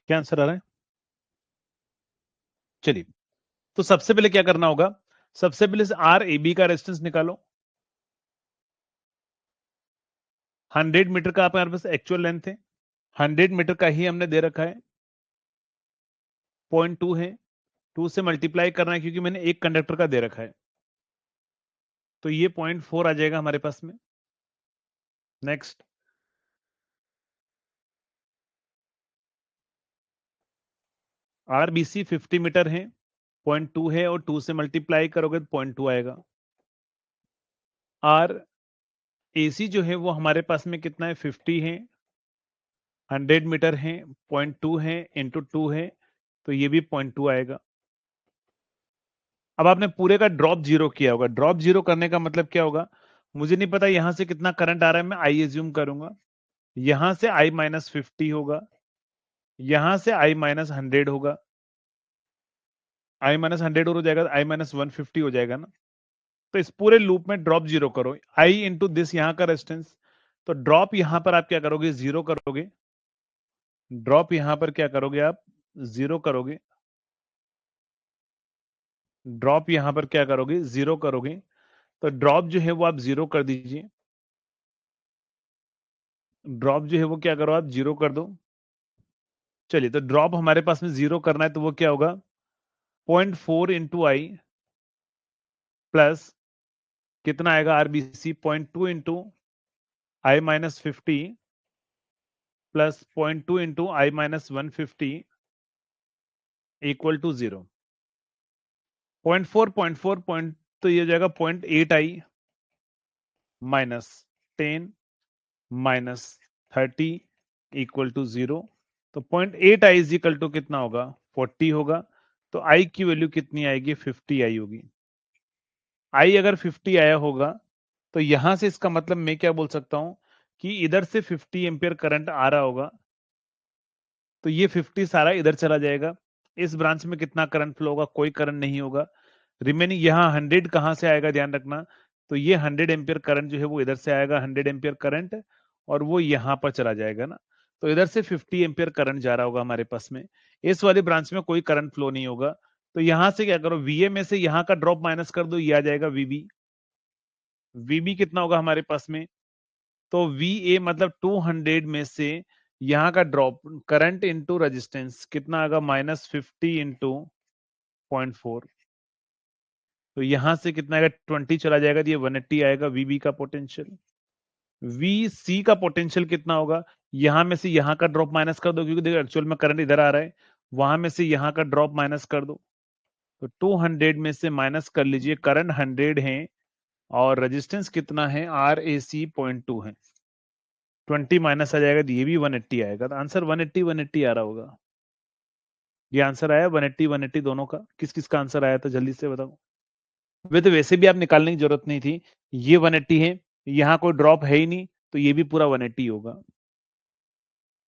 क्या आंसर आ रहा है? चलिए, तो सबसे पहले क्या करना होगा, सबसे पहले आर ए बी का रेजिस्टेंस निकालो। 100 मीटर का आपके पास एक्चुअल लेंथ है, 100 मीटर का ही हमने दे रखा है, 0.2 है, 2 से मल्टीप्लाई करना है क्योंकि मैंने एक कंडक्टर का दे रखा है, तो ये 0.4 आ जाएगा हमारे पास में। Next, R B C 50 metre है, 0.2 है और 2 से मल्टीप्लाई करोगे तो 0.2 आएगा। आर ए सी जो है वो हमारे पास में कितना है, 50 है, 100 मीटर है, 0.2 है, इंटू 2 है, तो ये भी 0.2 आएगा। अब आपने पूरे का ड्रॉप जीरो किया होगा, ड्रॉप जीरो करने का मतलब क्या होगा, मुझे नहीं पता यहां से कितना करंट आ रहा है, मैं आई एज्यूम करूंगा, यहां से आई माइनस 50 होगा, यहां से आई माइनस 100 होगा, आई माइनस 100 और हो जाएगा, आई माइनस 150 हो जाएगा ना। तो इस पूरे लूप में ड्रॉप जीरो करो, आई इंटू दिस यहाँ का रेजिस्टेंस, तो ड्रॉप यहां पर आप क्या करोगे, जीरो करोगे, ड्रॉप यहां पर क्या करोगे आप, जीरो करोगे, ड्रॉप यहां पर क्या करोगे, जीरो करोगे, तो ड्रॉप जो है वो आप जीरो कर दीजिए, ड्रॉप जो है वो क्या करो आप जीरो कर दो। चलिए, तो ड्रॉप हमारे पास में जीरो करना है तो वो क्या होगा, 0.4 इंटू आई प्लस कितना आएगा, RBC 0.2 into I minus 50 plus 0.2 into I minus 150 equal to zero. 0.4 point, तो ये हो जाएगा 0.8 I minus 10 minus 30 equal to zero. तो 0.8 आई इज इक्वल टू कितना होगा, 40 होगा, तो आई की वैल्यू कितनी आएगी, 50 आई होगी। आई अगर 50 आया होगा तो यहां से इसका मतलब मैं क्या बोल सकता हूं कि इधर से 50 एम्पियर करंट आ रहा होगा, तो ये 50 सारा इधर चला जाएगा, इस ब्रांच में कितना करंट फ्लो होगा, कोई करंट नहीं होगा, रिमेनिंग यहाँ 100 कहां से आएगा, ध्यान रखना, तो ये 100 एम्पियर करंट जो है वो इधर से आएगा, 100 एम्पियर करंट, और वो यहां पर चला जाएगा ना, तो इधर से 50 एम्पियर करंट जा रहा होगा हमारे पास में, इस वाली ब्रांच में कोई करंट फ्लो नहीं होगा, तो यहां से क्या करो, वीए में से यहां का ड्रॉप माइनस कर दो, ये आ जाएगा वीबी। वीबी कितना होगा हमारे पास में, तो वी ए मतलब 200 में से यहाँ का ड्रॉप करंट इंटू रेजिस्टेंस कितना आएगा, -50 इंटू 0.4, तो यहां से कितना आएगा, 20 चला जाएगा, तो ये 180 आएगा वीबी का पोटेंशियल। वी सी का पोटेंशियल कितना होगा, यहां में से यहाँ का ड्रॉप माइनस कर दो, क्योंकि देखो एक्चुअल में करंट इधर आ रहा है, वहां में से यहाँ का ड्रॉप माइनस कर दो, तो 200 में से माइनस कर लीजिए, करंट 100 है और रेजिस्टेंस कितना है, आर ए सी 0.2 है, 20 माइनस आ जाएगा, तो ये भी 180 आएगा, तो आंसर 180 180 आ रहा होगा। ये आंसर आया 180 180 दोनों का, किस किस का आंसर आया था जल्दी से बताओ। वे तो वैसे भी आप निकालने की जरूरत नहीं थी, ये 180 है, यहाँ कोई ड्रॉप है ही नहीं, तो ये भी पूरा 180 होगा,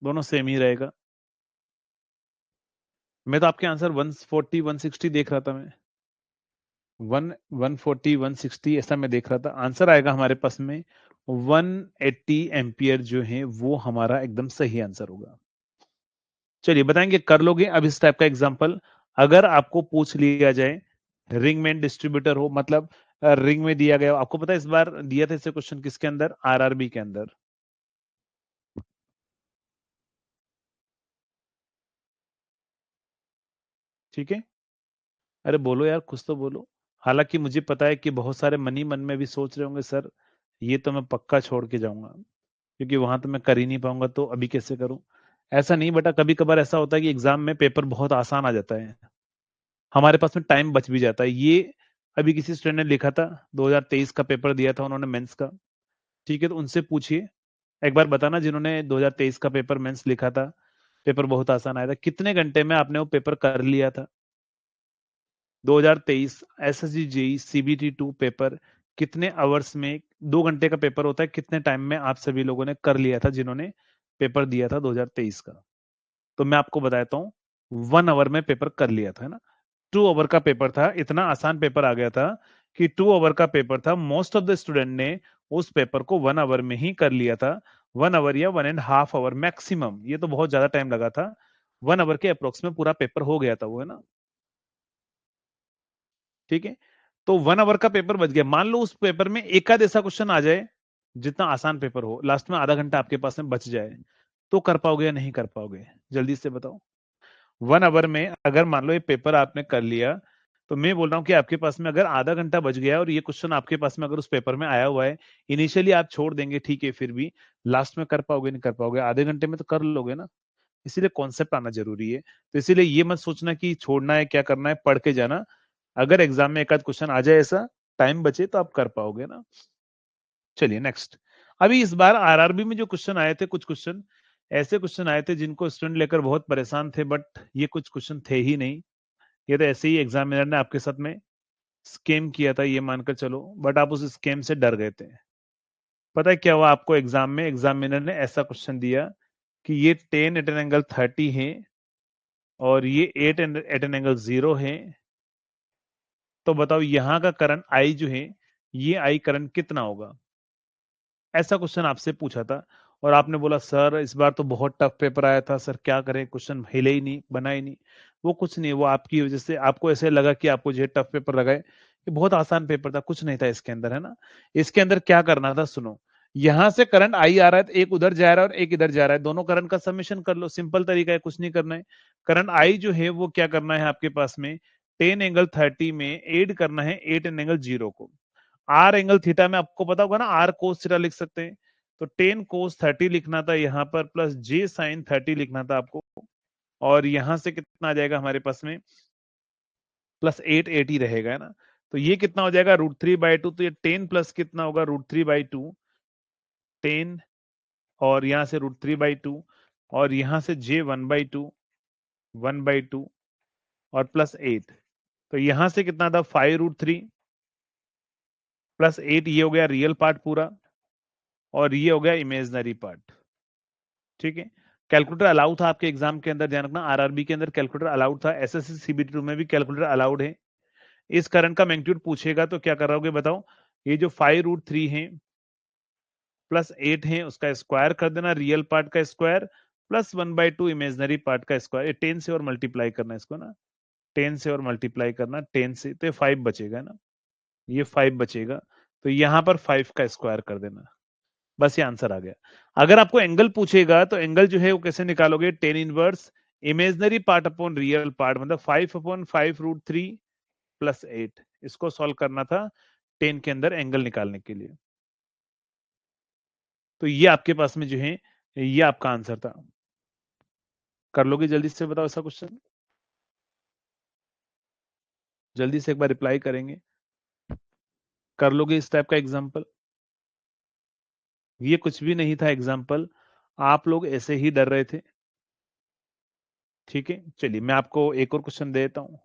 दोनों सेम ही रहेगा। मैं तो आपके आंसर 140 160 देख रहा था, मैं 140 160 ऐसा मैं देख रहा था, आंसर आएगा हमारे पास में 180 एम्पियर जो है वो हमारा एकदम सही आंसर होगा। चलिए बताएंगे, कर लोगे अब इस टाइप का एग्जांपल, अगर आपको पूछ लिया जाए रिंग में डिस्ट्रीब्यूटर हो, मतलब रिंग में दिया गया हो, आपको पता है इस बार दिया था इसे क्वेश्चन किसके अंदर, आरआरबी के अंदर, ठीक है, अरे बोलो यार, कुछ तो बोलो। हालांकि मुझे पता है कि बहुत सारे मन ही मन में भी सोच रहे होंगे, सर ये तो मैं पक्का छोड़ के जाऊंगा, क्योंकि वहां तो मैं कर ही नहीं पाऊंगा, तो अभी कैसे करूं। ऐसा नहीं बेटा, कभी कभार ऐसा होता है कि एग्जाम में पेपर बहुत आसान आ जाता है, हमारे पास में टाइम बच भी जाता है। ये अभी किसी स्टूडेंट ने लिखा था, 2023 का पेपर दिया था उन्होंने मेंस का, ठीक है, तो उनसे पूछिए, एक बार बताना जिन्होंने 2023 का पेपर मेंस लिखा था, पेपर बहुत आसान आया था, कितने घंटे में आपने वो पेपर कर लिया था। 2023 एसएससी जेई सीबीटी 2 पेपर कितने आवर्स में, 2 घंटे का पेपर होता है, कितने टाइम में आप सभी लोगों ने कर लिया था जिन्होंने पेपर दिया था 2023 का। तो मैं आपको बताता हूँ, 1 आवर में पेपर कर लिया था, है ना। 2 आवर का पेपर था, इतना आसान पेपर आ गया था कि 2 आवर का पेपर था, मोस्ट ऑफ द स्टूडेंट ने उस पेपर को 1 आवर में ही कर लिया था, 1 आवर या 1.5 आवर मैक्सिमम, ये तो बहुत ज्यादा टाइम लगा था, 1 आवर के अप्रोक्स में पूरा पेपर हो गया था वो, है ना। ठीक है, तो 1 आवर का पेपर बच गया। मान लो उस पेपर में एक आध ऐसा क्वेश्चन आ जाए जितना आसान पेपर हो, लास्ट में आधा घंटा आपके पास में बच जाए, तो कर पाओगे या नहीं कर पाओगे, जल्दी से बताओ। 1 आवर में अगर मान लो ये पेपर आपने कर लिया, तो मैं बोल रहा हूँ कि आपके पास में अगर आधा घंटा बच गया और ये क्वेश्चन आपके पास में अगर उस पेपर में आया हुआ है, इनिशियली आप छोड़ देंगे ठीक है, फिर भी लास्ट में कर पाओगे नहीं कर पाओगे, आधे घंटे में तो कर लोगे ना। इसीलिए कॉन्सेप्ट आना जरूरी है। तो इसीलिए ये मत सोचना कि छोड़ना है, क्या करना है, पढ़ के जाना। अगर एग्जाम में एक आध क्वेश्चन आ जाए ऐसा, टाइम बचे, तो आप कर पाओगे ना। चलिए नेक्स्ट। अभी इस बार आरआरबी में जो क्वेश्चन आए थे, कुछ क्वेश्चन ऐसे क्वेश्चन आए थे जिनको स्टूडेंट लेकर बहुत परेशान थे, बट ये कुछ क्वेश्चन थे ही नहीं। ये तो ऐसे ही एग्जामिनर ने आपके साथ में स्कैम किया था, ये मानकर चलो, बट आप उस स्कैम से डर गए थे। पता है क्या हुआ आपको एग्जाम में? एग्जामिनर ने ऐसा क्वेश्चन दिया कि ये 10 एट एन एंगल 30 है और ये 8 एट एन एंगल 0 है, तो बताओ यहाँ का करंट आई जो है, ये आई करंट कितना होगा? ऐसा क्वेश्चन आपसे पूछा था और आपने बोला सर इस बार तो बहुत टफ पेपर आया था, सर क्या करें, क्वेश्चन हिले ही नहीं, बना ही नहीं। वो कुछ नहीं, वो आपकी वजह से आपको ऐसे लगा कि आपको जो टफ पेपर लगा है, ये बहुत आसान पेपर था, कुछ नहीं था इसके अंदर, है ना। इसके अंदर क्या करना था, सुनो। यहां से करंट आई आ रहा है, तो एक उधर जा रहा है और एक इधर जा रहा है, दोनों करंट का समेशन कर लो, सिंपल तरीका है, कुछ नहीं करना है। करंट आई जो है वो क्या करना है आपके पास में, 10 एंगल 30 में ऐड करना है 8 एंगल 0 को। आर एंगल थीटा में आपको पता होगा ना, आर कोस थीटा लिख सकते हैं, तो 10 cos 30 लिखना था यहाँ पर, प्लस j sin 30 लिखना था आपको। और यहां से कितना आ जाएगा हमारे पास में, +8 80 रहेगा, है ना। तो ये कितना हो जाएगा, √3/2, तो ये 10 प्लस कितना होगा, √3/2, 10, और यहाँ से √3/2, और यहाँ से j 1/2 और +8, तो यहाँ से कितना था, 5√3 +8, ये हो गया रियल पार्ट पूरा, और ये हो गया इमेजनरी पार्ट। ठीक है, कैलकुलेटर अलाउड था आपके एग्जाम के अंदर, ध्यान रखना, आरआरबी के अंदर कैलकुलेटर अलाउड था, एसएससी सीबीटी में भी कैलकुलेटर अलाउड है। इस करंट का मैग्नीट्यूड पूछेगा तो क्या करोगे बताओ, ये जो 5√3 है +8 है, उसका स्क्वायर कर देना, रियल पार्ट का स्क्वायर, +1/2 इमेजनरी पार्ट का स्क्वायर, ये 10 से और मल्टीप्लाई करना इसको ना, 10 से और मल्टीप्लाई करना, 10 से, तो ये 5 बचेगा ना, ये 5 बचेगा, तो यहां पर 5 का स्क्वायर कर देना, बस ये आंसर आ गया। अगर आपको एंगल पूछेगा तो एंगल जो है वो कैसे निकालोगे, 10 inverse imaginary part upon real part, मतलब 5/5√3 +8, इसको सॉल्व करना था 10 के अंदर एंगल निकालने के लिए। तो ये आपके पास में जो है, ये आपका आंसर था। कर लोगे जल्दी से, बताओ ऐसा क्वेश्चन, जल्दी से एक बार रिप्लाई करेंगे, कर लोगे इस टाइप का एग्जाम्पल? ये कुछ भी नहीं था एग्जाम्पल, आप लोग ऐसे ही डर रहे थे। ठीक है, चलिए मैं आपको एक और क्वेश्चन देता हूं,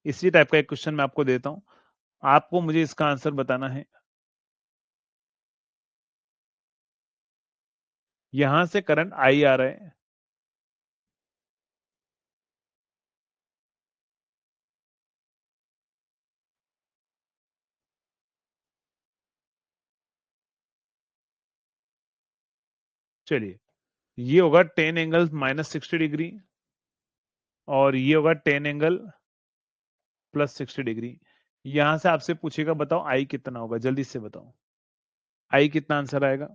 इसी टाइप का एक क्वेश्चन मैं आपको देता हूं, आपको मुझे इसका आंसर बताना है। यहां से करंट आई आ रहा है, चलिए ये होगा 10 एंगल -60 डिग्री, और ये होगा 10 एंगल +60 डिग्री। यहां से आपसे पूछेगा बताओ आई कितना होगा, जल्दी से बताओ आई कितना आंसर आएगा।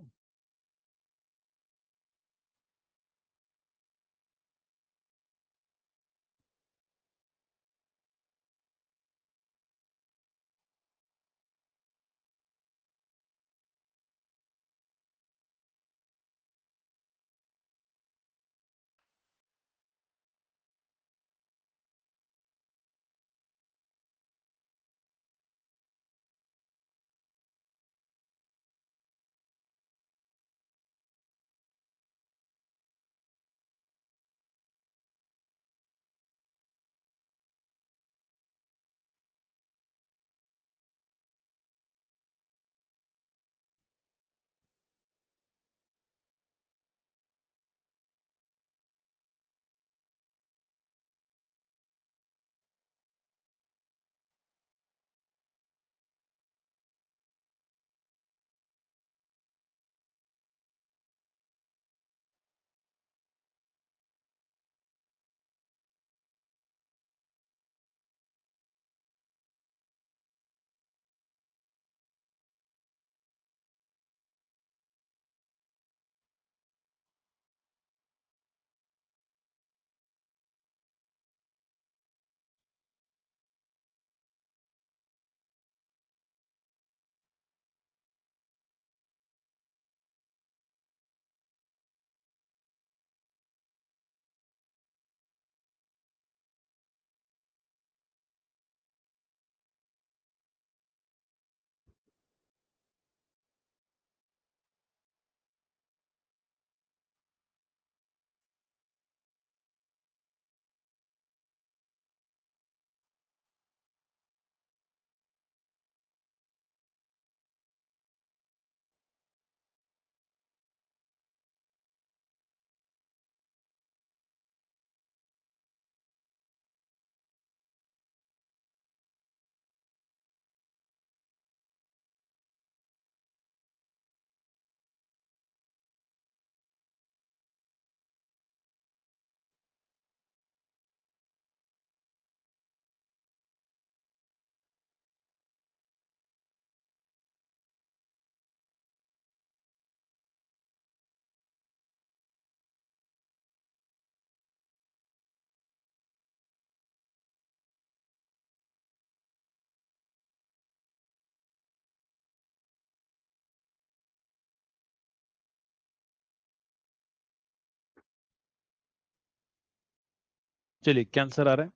चलिए क्या आंसर आ रहा है?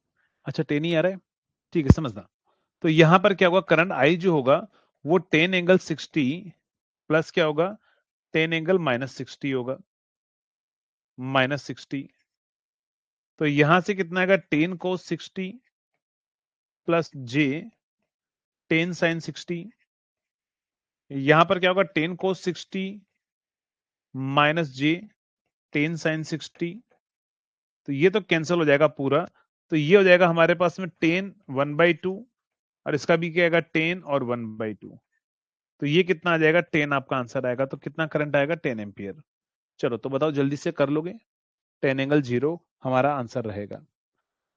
अच्छा 10 ही आ रहा है, ठीक है समझना। तो यहां पर क्या होगा, करंट आई जो होगा वो 10 ∠60 प्लस क्या होगा, 10 ∠ -60 होगा, -60। तो यहां से कितना आएगा, 10 cos 60 प्लस जे 10 sin 60। यहां पर क्या होगा, 10 cos 60 माइनस जे 10 sin 60। तो ये तो कैंसिल हो जाएगा पूरा। तो ये हो जाएगा हमारे पास में 10 1/2, और इसका भी क्या आएगा 10 और 1/2। तो ये कितना आ जाएगा, 10 आपका आंसर आएगा। तो कितना करंट आएगा, 10 एम्पियर। चलो तो बताओ जल्दी से कर लोगे। 10 ∠0 हमारा आंसर रहेगा।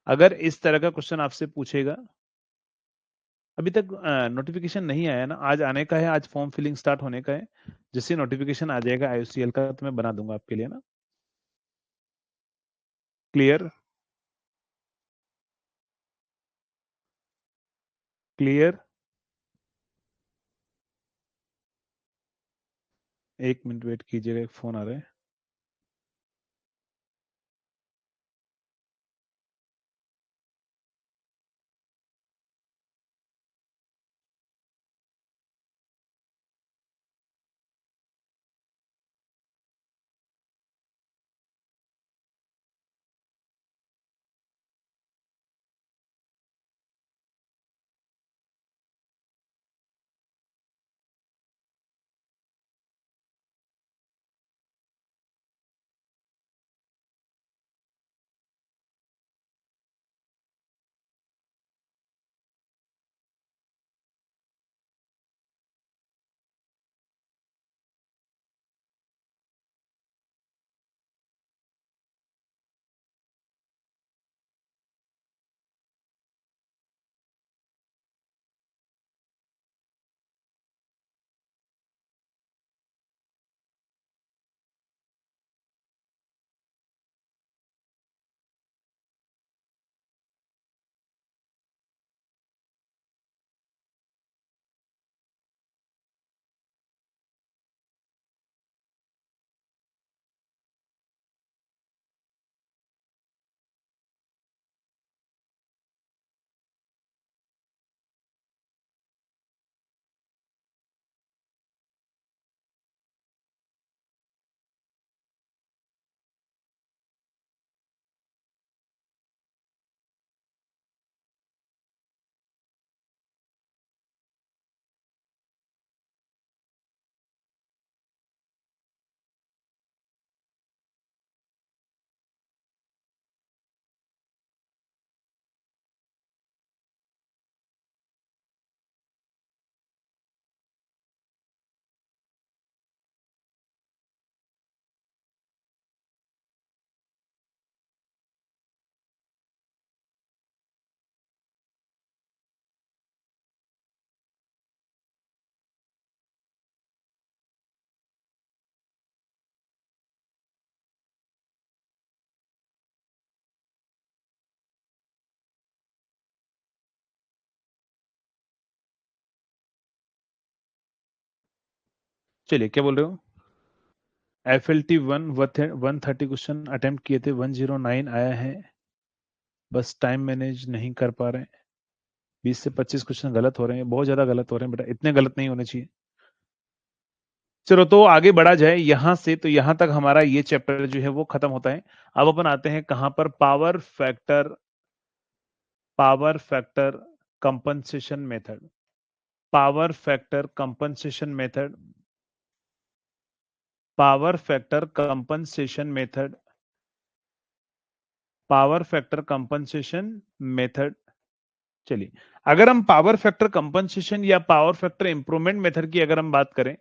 अगर इस तरह का क्वेश्चन आपसे पूछेगा, अभी तक नोटिफिकेशन नहीं आया ना, आज आने का है, आज फॉर्म फिलिंग स्टार्ट होने का है। जैसे नोटिफिकेशन आ जाएगा आईयूसीएल का तो मैं बना दूंगा आपके लिए ना। क्लियर? क्लियर? एक मिनट वेट कीजिएगा, एक फोन आ रहा है। चलिए क्या बोल रहे हो? FLT 130 क्वेश्चन अटेम्प्ट किए थे, 109 आया है। बस टाइम मैनेज नहीं कर पा रहे हैं। 20 से 25 क्वेश्चन गलत हो रहे हैं, बहुत ज्यादा गलत हो रहे हैं बेटा, इतने गलत नहीं होने चाहिए। चलो तो आगे बढ़ा जाए यहां से। तो यहां तक हमारा ये चैप्टर जो है वो खत्म होता है। अब अपन आते हैं कहां पर, power factor compensation method. Power factor compensation method. Power factor compensation method. Power factor compensation method. चलिए, अगर हम पावर फैक्टर कंपनसेशन या पावर फैक्टर इंप्रूवमेंट मेथड की अगर हम बात करें,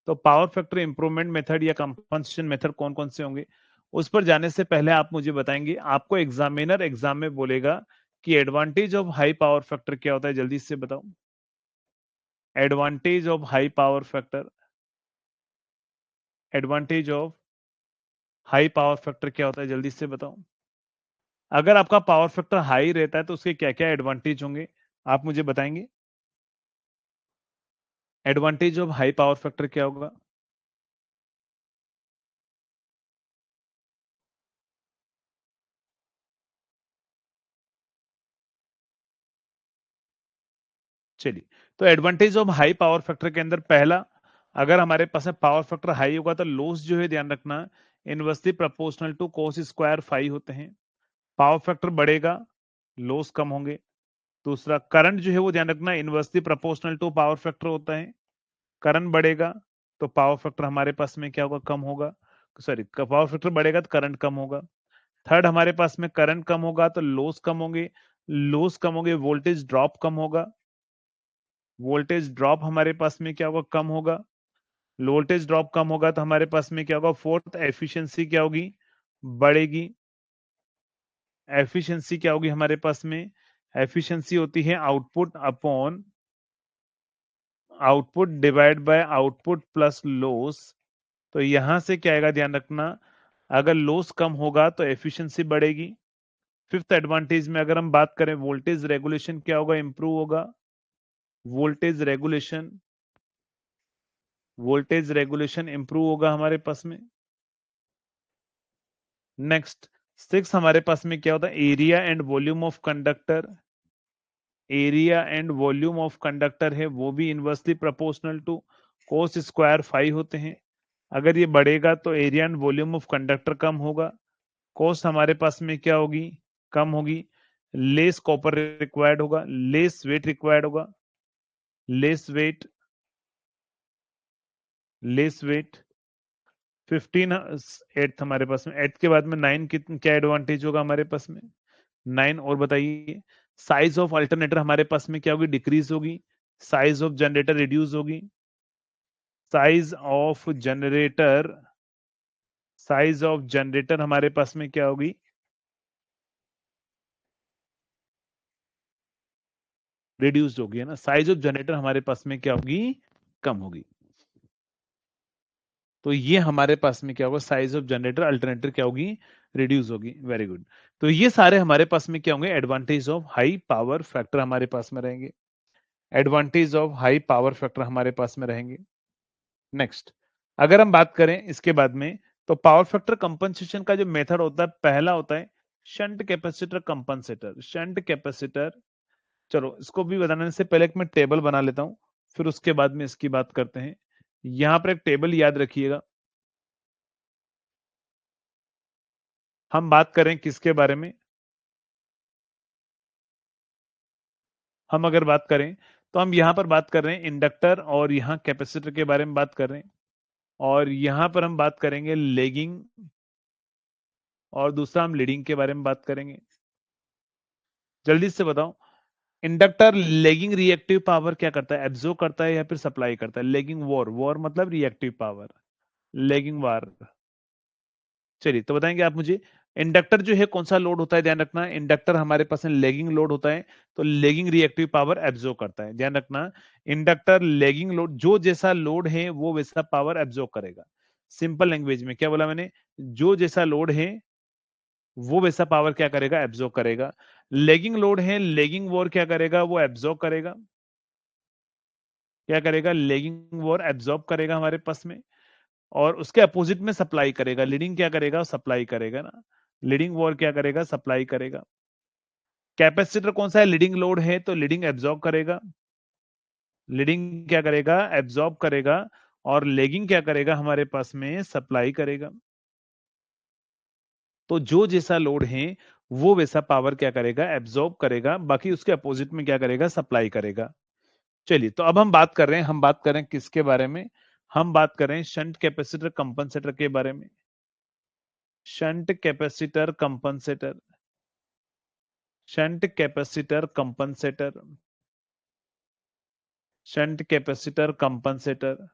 तो पावर फैक्टर इंप्रूवमेंट मेथड या कंपनसेशन मेथड कौन कौन से होंगे, उस पर जाने से पहले आप मुझे बताएंगे, आपको एग्जामिनर एग्जाम में बोलेगा कि advantage of high power factor क्या होता है, जल्दी से बताओ। Advantage of high power factor, advantage of high power factor क्या होता है, जल्दी से बताओ। अगर आपका पावर फैक्टर हाई रहता है तो उसके क्या क्या एडवांटेज होंगे, आप मुझे बताएंगे। Advantage of high power factor क्या होगा? चलिए, तो advantage of high power factor के अंदर पहला, अगर हमारे पास में पावर फैक्टर हाई होगा तो लॉस जो है ध्यान रखना inversely proportional to cos square phi होते हैं। पावर फैक्टर बढ़ेगा, लॉस कम होंगे। दूसरा, करंट जो है वो ध्यान रखना inversely proportional to power factor होता है। करंट बढ़ेगा तो पावर फैक्टर हमारे पास में क्या होगा, कम होगा। सॉरी, पावर फैक्टर बढ़ेगा तो करंट कम होगा। थर्ड, हमारे पास में करंट कम होगा तो लॉस कम होंगे। लॉस कम होंगे, वोल्टेज ड्रॉप कम होगा। वोल्टेज ड्रॉप हमारे पास में क्या होगा, कम होगा। वोल्टेज ड्रॉप कम होगा तो हमारे पास में क्या होगा, फोर्थ एफिशिएंसी क्या होगी, बढ़ेगी। एफिशिएंसी क्या होगी हमारे पास में, एफिशिएंसी होती है output upon output divide by output plus loss. तो यहां से क्या आएगा ध्यान रखना, अगर लॉस कम होगा तो एफिशिएंसी बढ़ेगी। फिफ्थ एडवांटेज में अगर हम बात करें, वोल्टेज रेगुलेशन क्या होगा, इंप्रूव होगा। Voltage regulation voltage regulation improve होगा हमारे पास में। नेक्स्ट, सिक्स, हमारे पास में क्या होता है, area and volume of conductor. Area and volume of conductor है वो भी inversely proportional to cos square phi होते हैं। अगर ये बढ़ेगा तो area and volume of conductor कम होगा। कोस हमारे पास में क्या होगी, कम होगी। लेस कॉपर रिक्वायर्ड होगा, लेस वेट रिक्वायर्ड होगा। Less weight, less weight. 15, eighth हमारे पास में, एट्थ के बाद में नाइन, क्या एडवांटेज होगा हमारे पास में, नाइन। और बताइए, साइज ऑफ अल्टरनेटर हमारे पास में क्या होगी, डिक्रीज होगी। साइज ऑफ जनरेटर रिड्यूस होगी। Size of generator size of generator हमारे पास में क्या होगी, रिड्यूस्ड होगी, है ना। साइज ऑफ जनरेटर हमारे पास में क्या होगी, कम होगी। तो ये हमारे पास में क्या होगा, साइज ऑफ जनरेटर अल्टरनेटर क्या होगी, रिड्यूस होगी। Very good. तो ये सारे हमारे पास में क्या होंगे, advantage of high power factor हमारे पास में रहेंगे। Advantage of high power factor हमारे पास में रहेंगे। नेक्स्ट, अगर हम बात करें इसके बाद में, तो पावर फैक्टर कंपनसेशन का जो मेथड होता है, पहला होता है shunt capacitor compensator. Shunt capacitor, चलो इसको भी बताने से पहले एक मैं टेबल बना लेता हूं, फिर उसके बाद में इसकी बात करते हैं। यहां पर एक टेबल याद रखिएगा। हम बात करें किसके बारे में, हम अगर बात करें तो हम यहां पर बात कर रहे हैं इंडक्टर, और यहां कैपेसिटर के बारे में बात कर रहे हैं। और यहां पर हम बात करेंगे लेगिंग, और दूसरा हम लीडिंग के बारे में बात करेंगे। जल्दी से बताओ, इंडक्टर लेगिंग रिएक्टिव पावर क्या करता है, एब्जॉर्ब करता है या फिर सप्लाई करता है। लेगिंग वॉर, वॉर मतलब रिएक्टिव पावर, लेगिंग वार। चलिए, तो बताएंगे आप मुझे, इंडक्टर जो है कौन सा लोड होता है, ध्यान रखना इंडक्टर हमारे पास लेगिंग लोड होता है, तो लेगिंग रिएक्टिव पावर एब्जॉर्ब करता है। ध्यान रखना, इंडक्टर लेगिंग लोड, जो जैसा लोड है वो वैसा पावर एब्जॉर्ब करेगा। सिंपल लैंग्वेज में क्या बोला मैंने, जो जैसा लोड है वो वैसा पावर क्या करेगा, एब्जॉर्ब करेगा। लेगिंग लोड है, लेगिंग वॉर क्या करेगा, वो एब्जॉर्ब करेगा। क्या करेगा, लेगिंग वॉर एब्जॉर्ब करेगा हमारे पास में। और उसके अपोजिट में सप्लाई करेगा, लीडिंग क्या करेगा, सप्लाई करेगा ना। लीडिंग वॉर क्या करेगा, सप्लाई करेगा। कैपेसिटर कौन सा है, लीडिंग लोड है तो लीडिंग एब्जॉर्ब करेगा। लीडिंग क्या करेगा, एब्जॉर्ब करेगा। और लेगिंग क्या करेगा, हमारे पास में सप्लाई करेगा। तो जो जैसा लोड है वो वैसा पावर क्या करेगा, एब्जॉर्ब करेगा। बाकी उसके अपोजिट में क्या करेगा, सप्लाई करेगा। चलिए, तो अब हम बात कर रहे हैं, हम बात करें किसके बारे में, हम बात करें शंट कैपेसिटर कंपनसेटर के बारे में। Shunt capacitor compensator, shunt capacitor compensator, shunt capacitor compensator.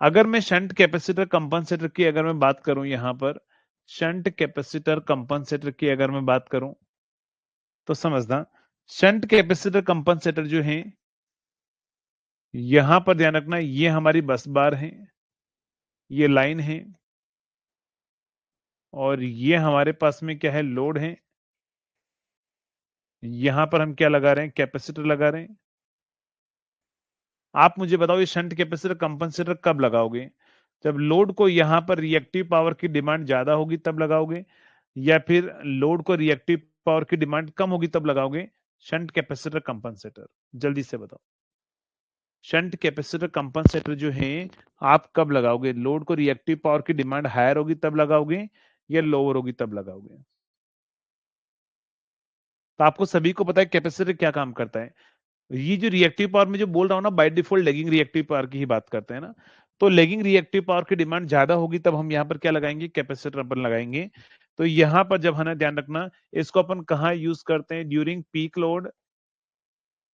अगर मैं शंट कैपेसिटर कंपनसेटर की अगर मैं बात करूं, यहां पर शंट कैपेसिटर कंपनसेटर की अगर मैं बात करूं, तो समझना, शंट कैपेसिटर कंपनसेटर जो है, यहां पर ध्यान रखना, ये हमारी बस बार है, ये लाइन है, और ये हमारे पास में क्या है, लोड है। यहां पर हम क्या लगा रहे हैं, कैपेसिटर लगा रहे हैं। आप मुझे बताओ, ये शंट कैपेसिटर कंपनसेटर कब लगाओगे, जब लोड को यहां पर रिएक्टिव पावर की डिमांड ज्यादा होगी तब लगाओगे, या फिर लोड को रिएक्टिव पावर की डिमांड कम होगी तब लगाओगे शंट कैपेसिटर कंपनसेटर। जल्दी से बताओ। शंट कैपेसिटर कंपनसेटर जो है आप कब लगाओगे? लोड को रिएक्टिव पावर की डिमांड हायर होगी तब लगाओगे या लोअर होगी तब लगाओगे? तो आपको सभी को पता है कैपेसिटर क्या काम करता है। ये जो रिएक्टिव पावर में जो बोल रहा हूं ना, by default lagging reactive power की ही बात करते हैं ना। तो लेगिंग रिएक्टिव पावर की डिमांड ज्यादा होगी तब हम यहाँ पर क्या लगाएंगे? कैपेसिटर अपन लगाएंगे। तो यहाँ पर जब हमें ध्यान रखना, इसको अपन कहाँ यूज करते हैं? During peak load,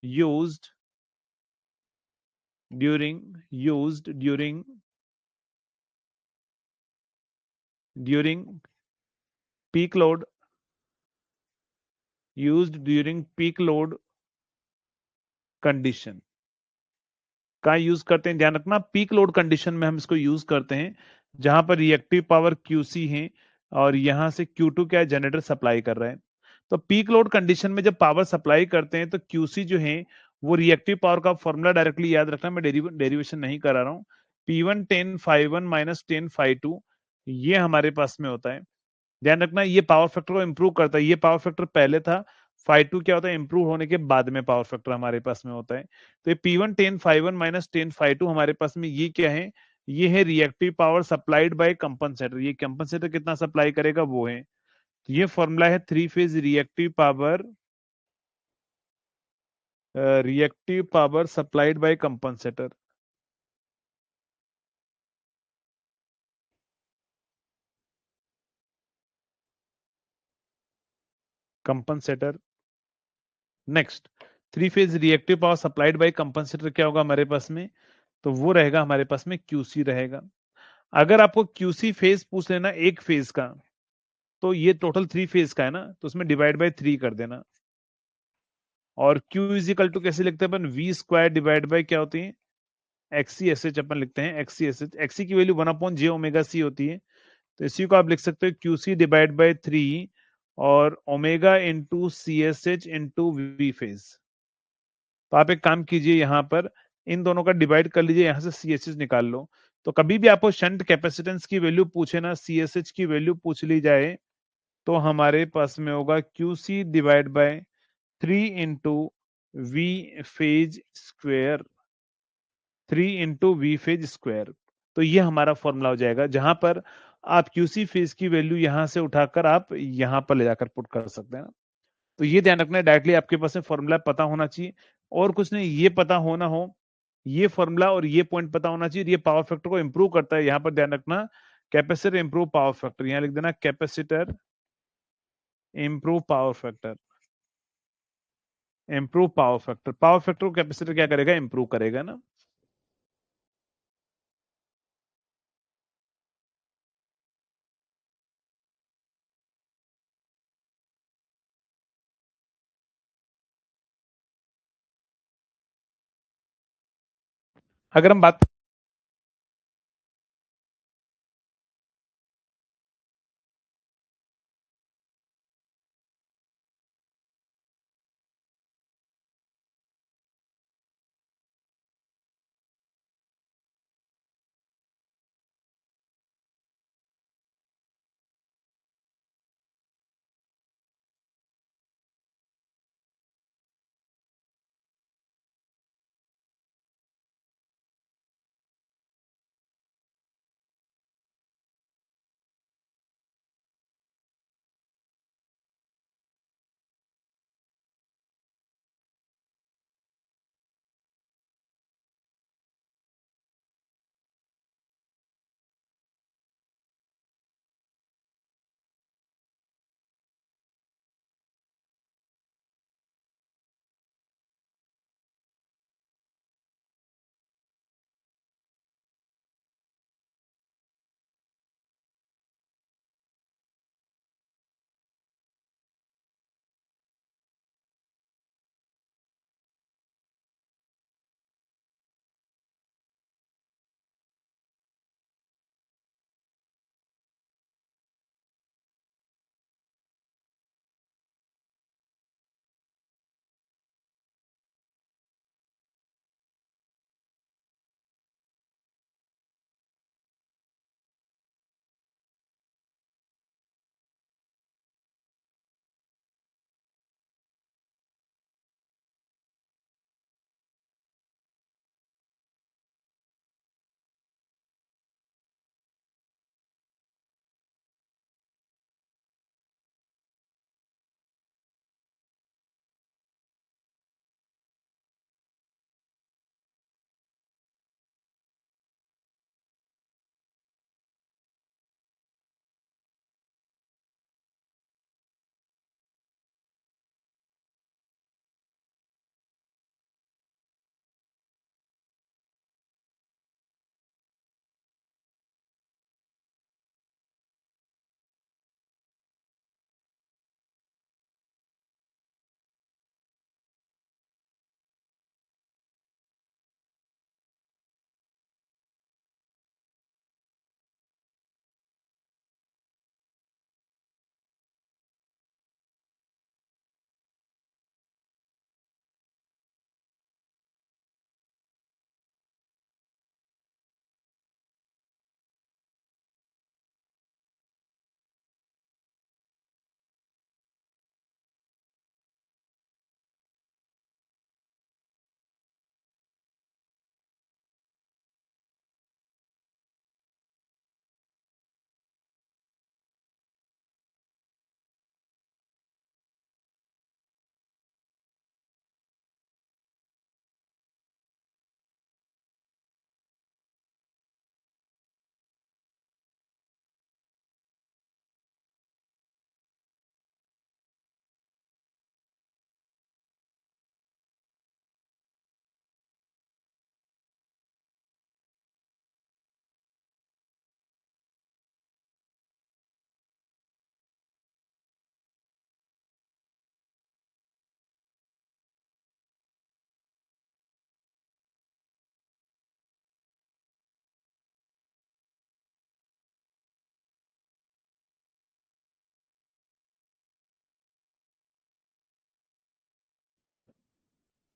used during during peak load, used during peak load condition. कहाँ यूज करते हैं? ध्यान रखना, पीक लोड कंडीशन में हम इसको यूज करते हैं, जहां पर रिएक्टिव पावर क्यूसी है और यहां से Q2 क्या है? जनरेटर सप्लाई कर रहा है। तो पीक लोड कंडीशन में जब पावर सप्लाई करते हैं तो क्यूसी जो है वो रिएक्टिव पावर का फॉर्मूला डायरेक्टली याद रखना, मैं डेरिवेशन नहीं करा रहा हूँ। P1 10 ∅1 माइनस 10 ∅2 ये हमारे पास में होता है। ध्यान रखना, ये पावर फैक्टर को इंप्रूव करता है। ये पावर फैक्टर पहले था, ∅2 क्या होता है? इंप्रूव होने के बाद में पावर फैक्टर हमारे पास में होता है। तो ये P1 10 ∅1 माइनस 10 ∅2 हमारे पास में ये क्या है? ये है reactive power supplied by compensator. ये कंपनसेटर कितना सप्लाई करेगा वो है। तो ये फॉर्मूला है three phase reactive power supplied by compensator. Compensator next, three phase reactive power supplied by compensator क्या होगा हमारे पास में? तो वो रहेगा हमारे पास में क्यूसी रहेगा। अगर आपको क्यूसी फेज पूछ लेना एक फेज का, तो ये टोटल थ्री फेज का है ना, तो उसमें डिवाइड बाय थ्री कर देना। और Q इजिकल टू कैसे लिखते हैं अपन? वी स्क्वायर डिवाइड बाय क्या होती है? एक्सी एस एच अपन लिखते हैं। एक्सी एस एच, एक्सी की वैल्यू 1/j⍵c होती है। तो इसी को आप लिख सकते हो क्यूसी डिवाइड बाय थ्री और omega into C S H into V phase. तो आप एक काम कीजिए, यहाँ पर इन दोनों का डिवाइड कर लीजिए, यहाँ से सी एस एच निकाल लो। तो कभी भी आपको शंट कैपेसिटेंस की वैल्यू पूछे ना, सी एस एच की वैल्यू पूछ ली जाए, तो हमारे पास में होगा QC divide by three into V phase square, तो ये हमारा फॉर्मूला हो जाएगा, जहां पर आप क्यूसी फेज की वैल्यू यहां से उठाकर आप यहां पर ले जाकर पुट कर सकते हैं ना। तो ये ध्यान रखना है, डायरेक्टली आपके पास में फॉर्मूला पता होना चाहिए और कुछ नहीं, ये पता होना हो, ये फॉर्मूला और ये पॉइंट पता होना चाहिए। ये पावर फैक्टर को इंप्रूव करता है, यहां पर ध्यान रखना, कैपेसिटर इंप्रूव पावर फैक्टर, यहां लिख देना capacitor improve power factor. Improve power factor, power factor को कैपेसिटर क्या करेगा? इंप्रूव करेगा ना। अगर हम बात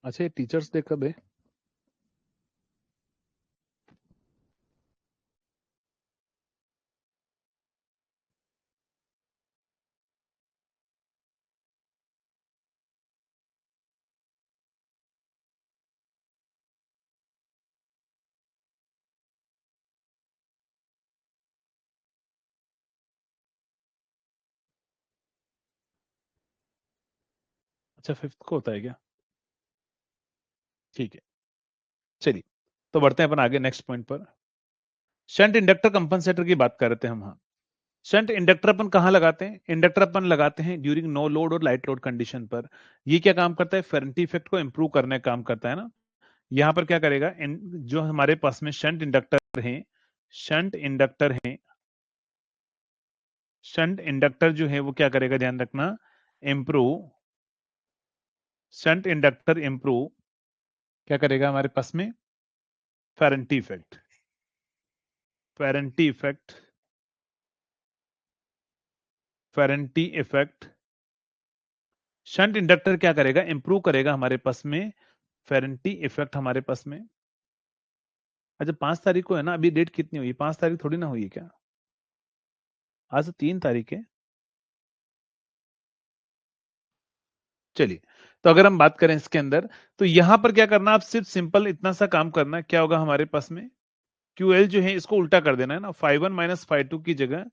अच्छा, ये टीचर्स डे कब है? अच्छा, 5th को होता है क्या? ठीक है, चलिए। तो बढ़ते हैं अपन आगे नेक्स्ट पॉइंट पर। शंट इंडक्टर कंपनसेटर की बात कर रहे थे हम। हाँ, शंट इंडक्टर अपन कहाँ लगाते हैं? इंडक्टर अपन लगाते हैं ड्यूरिंग नो लोड और लाइट लोड कंडीशन पर। ये क्या काम करता है? फेरेंटी इफेक्ट को इंप्रूव करने का काम करता है ना। यहाँ पर क्या करेगा, जो हमारे पास में शंट इंडक्टर हैं, शंट इंडक्टर हैं, शंट इंडक्टर जो है वो क्या करेगा, ध्यान रखना, इंप्रूव, शंट इंडक्टर इंप्रूव क्या करेगा हमारे पास में? फेरेंटी effect, फेरेंटी effect, फेरेंटी effect. Shunt inductor क्या करेगा? इंप्रूव करेगा हमारे पास में फेरेंटी इफेक्ट हमारे पास में। अच्छा, 5 तारीख को है ना, अभी डेट कितनी हुई? 5 तारीख थोड़ी ना हुई है क्या? आज तो 3 तारीख है। चलिए, तो अगर हम बात करें इसके अंदर, तो यहां पर क्या करना, आप सिर्फ सिंपल इतना सा काम करना, क्या होगा हमारे पास में? क्यूएल जो है इसको उल्टा कर देना है ना, 5 1 माइनस 5 2 की जगह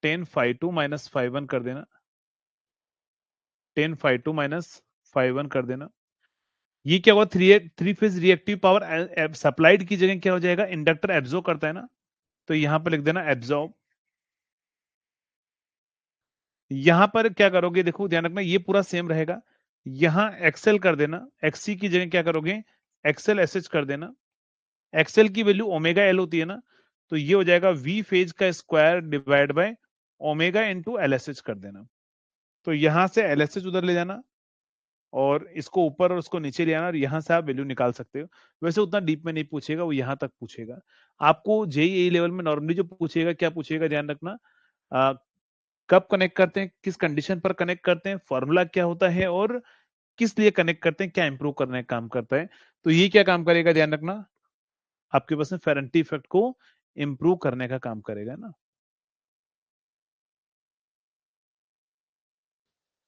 10 5 2 माइनस 5 1 कर देना, 10 5 2 माइनस 5 1 कर देना। ये क्या होगा, three phase reactive power supplied की जगह क्या हो जाएगा, इंडक्टर एब्जॉर्ब करता है ना, तो यहां पर लिख देना एब्जॉर्ब। यहां पर क्या करोगे, देखो ध्यान रखना, ये पूरा सेम रहेगा। यहां एक्सेल कर देना, एक्सी की जगह क्या करोगे, एक्सेल एसएच कर देना। एक्सेल की वैल्यू ओमेगा एल होती है ना, तो ये हो जाएगा वी फेज का square divide by omega into LSH कर देना। तो यहां से एलएसएच उधर ले जाना, और इसको ऊपर और उसको नीचे ले आना, और यहां से आप वैल्यू निकाल सकते हो। वैसे उतना डीप में नहीं पूछेगा, वो यहां तक पूछेगा। आपको जेईई लेवल में नॉर्मली जो पूछेगा, क्या पूछेगा, ध्यान रखना, आ, कब कनेक्ट करते हैं, किस कंडीशन पर कनेक्ट करते हैं, फॉर्मूला क्या होता है, और किस लिए कनेक्ट करते हैं, क्या इंप्रूव करने का काम करता है। तो ये क्या काम करेगा, ध्यान रखना, आपके पास में फेरेंटी इफेक्ट को इंप्रूव करने का काम करेगा ना।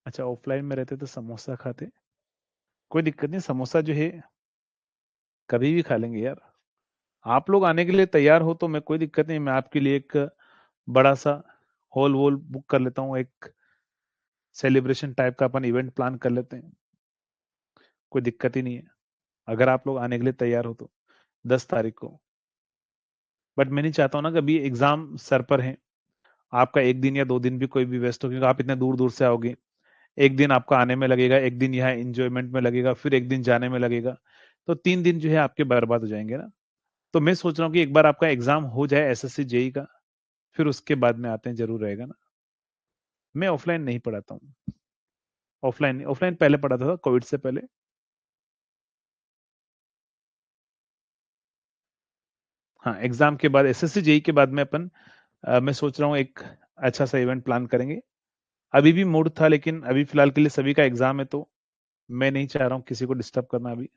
अच्छा, ऑफलाइन में रहते तो समोसा खाते, कोई दिक्कत नहीं, समोसा जो है कभी भी खा लेंगे यार। आप लोग आने के लिए तैयार हो तो मैं, कोई दिक्कत नहीं, मैं आपके लिए एक बड़ा सा हॉल वॉल बुक कर लेता हूँ, एक सेलिब्रेशन टाइप का अपन इवेंट प्लान कर लेते हैं, कोई दिक्कत ही नहीं है, अगर आप लोग आने के लिए तैयार हो तो, 10 तारीख को। बट मैं नहीं चाहता हूँ ना, कभी एग्जाम सर पर है, आपका 1 दिन या 2 दिन भी कोई भी वेस्ट हो, क्योंकि आप इतने दूर दूर से आओगे। एक दिन आपका आने में लगेगा, एक दिन यहाँ एंजॉयमेंट में लगेगा, फिर एक दिन जाने में लगेगा, तो 3 दिन जो है आपके बर्बाद हो जाएंगे ना। तो मैं सोच रहा हूँ कि एक बार आपका एग्जाम हो जाए एसएससी जेई का, फिर उसके बाद में आते हैं, जरूर रहेगा ना। मैं ऑफलाइन नहीं पढ़ाता हूँ, ऑफलाइन ऑफलाइन पहले पढ़ाता था, कोविड से पहले। हाँ, एग्जाम के बाद, एसएससी जेई के बाद में अपन, मैं सोच रहा हूँ एक अच्छा सा इवेंट प्लान करेंगे। अभी भी मूड था, लेकिन अभी फिलहाल के लिए सभी का एग्जाम है, तो मैं नहीं चाह रहा हूँ किसी को डिस्टर्ब करना अभी।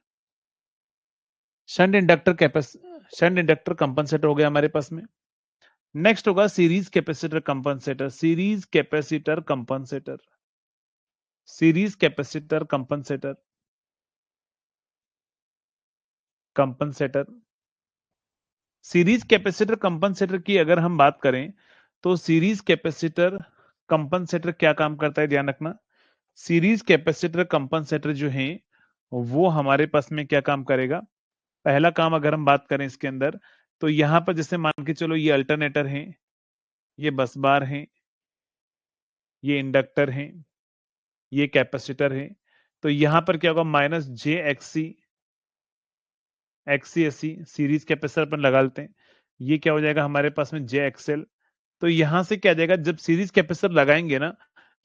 शंट इंडक्टर कैपेस शंट इंडक्टर कंपनसेटर हो गया हमारे पास में। नेक्स्ट होगा series capacitor compensator, series capacitor compensator, series capacitor compensator, compensator. Series capacitor compensator की अगर हम बात करें, तो सीरीज कैपेसिटर कंपनसेटर क्या काम करता है, ध्यान रखना, सीरीज कैपेसिटर कंपनसेटर जो है वो हमारे पास में क्या काम करेगा। पहला काम अगर हम बात करें इसके अंदर, तो यहां पर जैसे मान के चलो, ये अल्टरनेटर है, ये बस बार है, ये इंडक्टर है, ये कैपेसिटर है। तो यहां पर क्या होगा, minus j XC, XC AC series capacitor पर लगा लेते हैं, ये क्या हो जाएगा हमारे पास में, जे एक्सएल। तो यहां से क्या आ जाएगा, जब सीरीज कैपेसिटर लगाएंगे ना,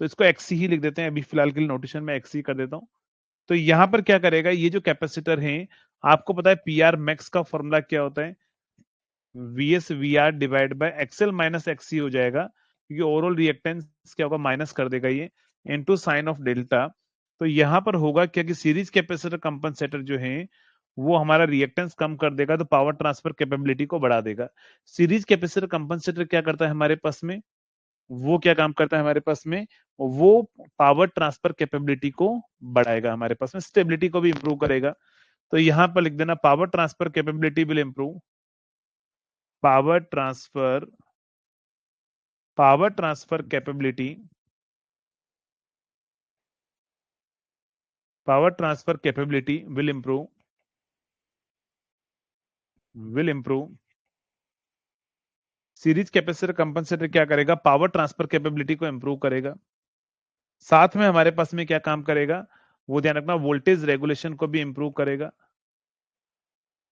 तो इसको एक्सी ही लिख देते हैं, अभी फिलहाल के लिए नोटेशन में एक्सी कर देता हूं। तो यहां पर क्या करेगा, ये जो कैपेसिटर है, आपको पता है पी आर मैक्स का फॉर्मूला क्या होता है, V S V R divide by XL minus XC हो जाएगा, क्योंकि ओवरऑल रिएक्टेंस क्या होगा, माइनस कर देगा ये, इनटू साइन ऑफ डेल्टा। तो यहां पर होगा क्या कि सीरीज कैपेसिटर कंपनसेटर जो है वो हमारा रिएक्टेंस कम कर देगा, तो पावर ट्रांसफर कैपेबिलिटी को बढ़ा देगा। सीरीज कैपेसिटर कंपनसेटर क्या करता है हमारे पास में, वो क्या काम करता है हमारे पास में, वो पावर ट्रांसफर कैपेबिलिटी को बढ़ाएगा, हमारे पास में स्टेबिलिटी को भी इंप्रूव करेगा। तो यहां पर लिख देना power transfer capability will improve, power transfer capability, power transfer capability will improve. Series capacitor compensator क्या करेगा, पावर ट्रांसफर कैपेबिलिटी को इंप्रूव करेगा। साथ में हमारे पास में क्या काम करेगा, वो ध्यान रखना, वोल्टेज रेगुलेशन को भी इंप्रूव करेगा।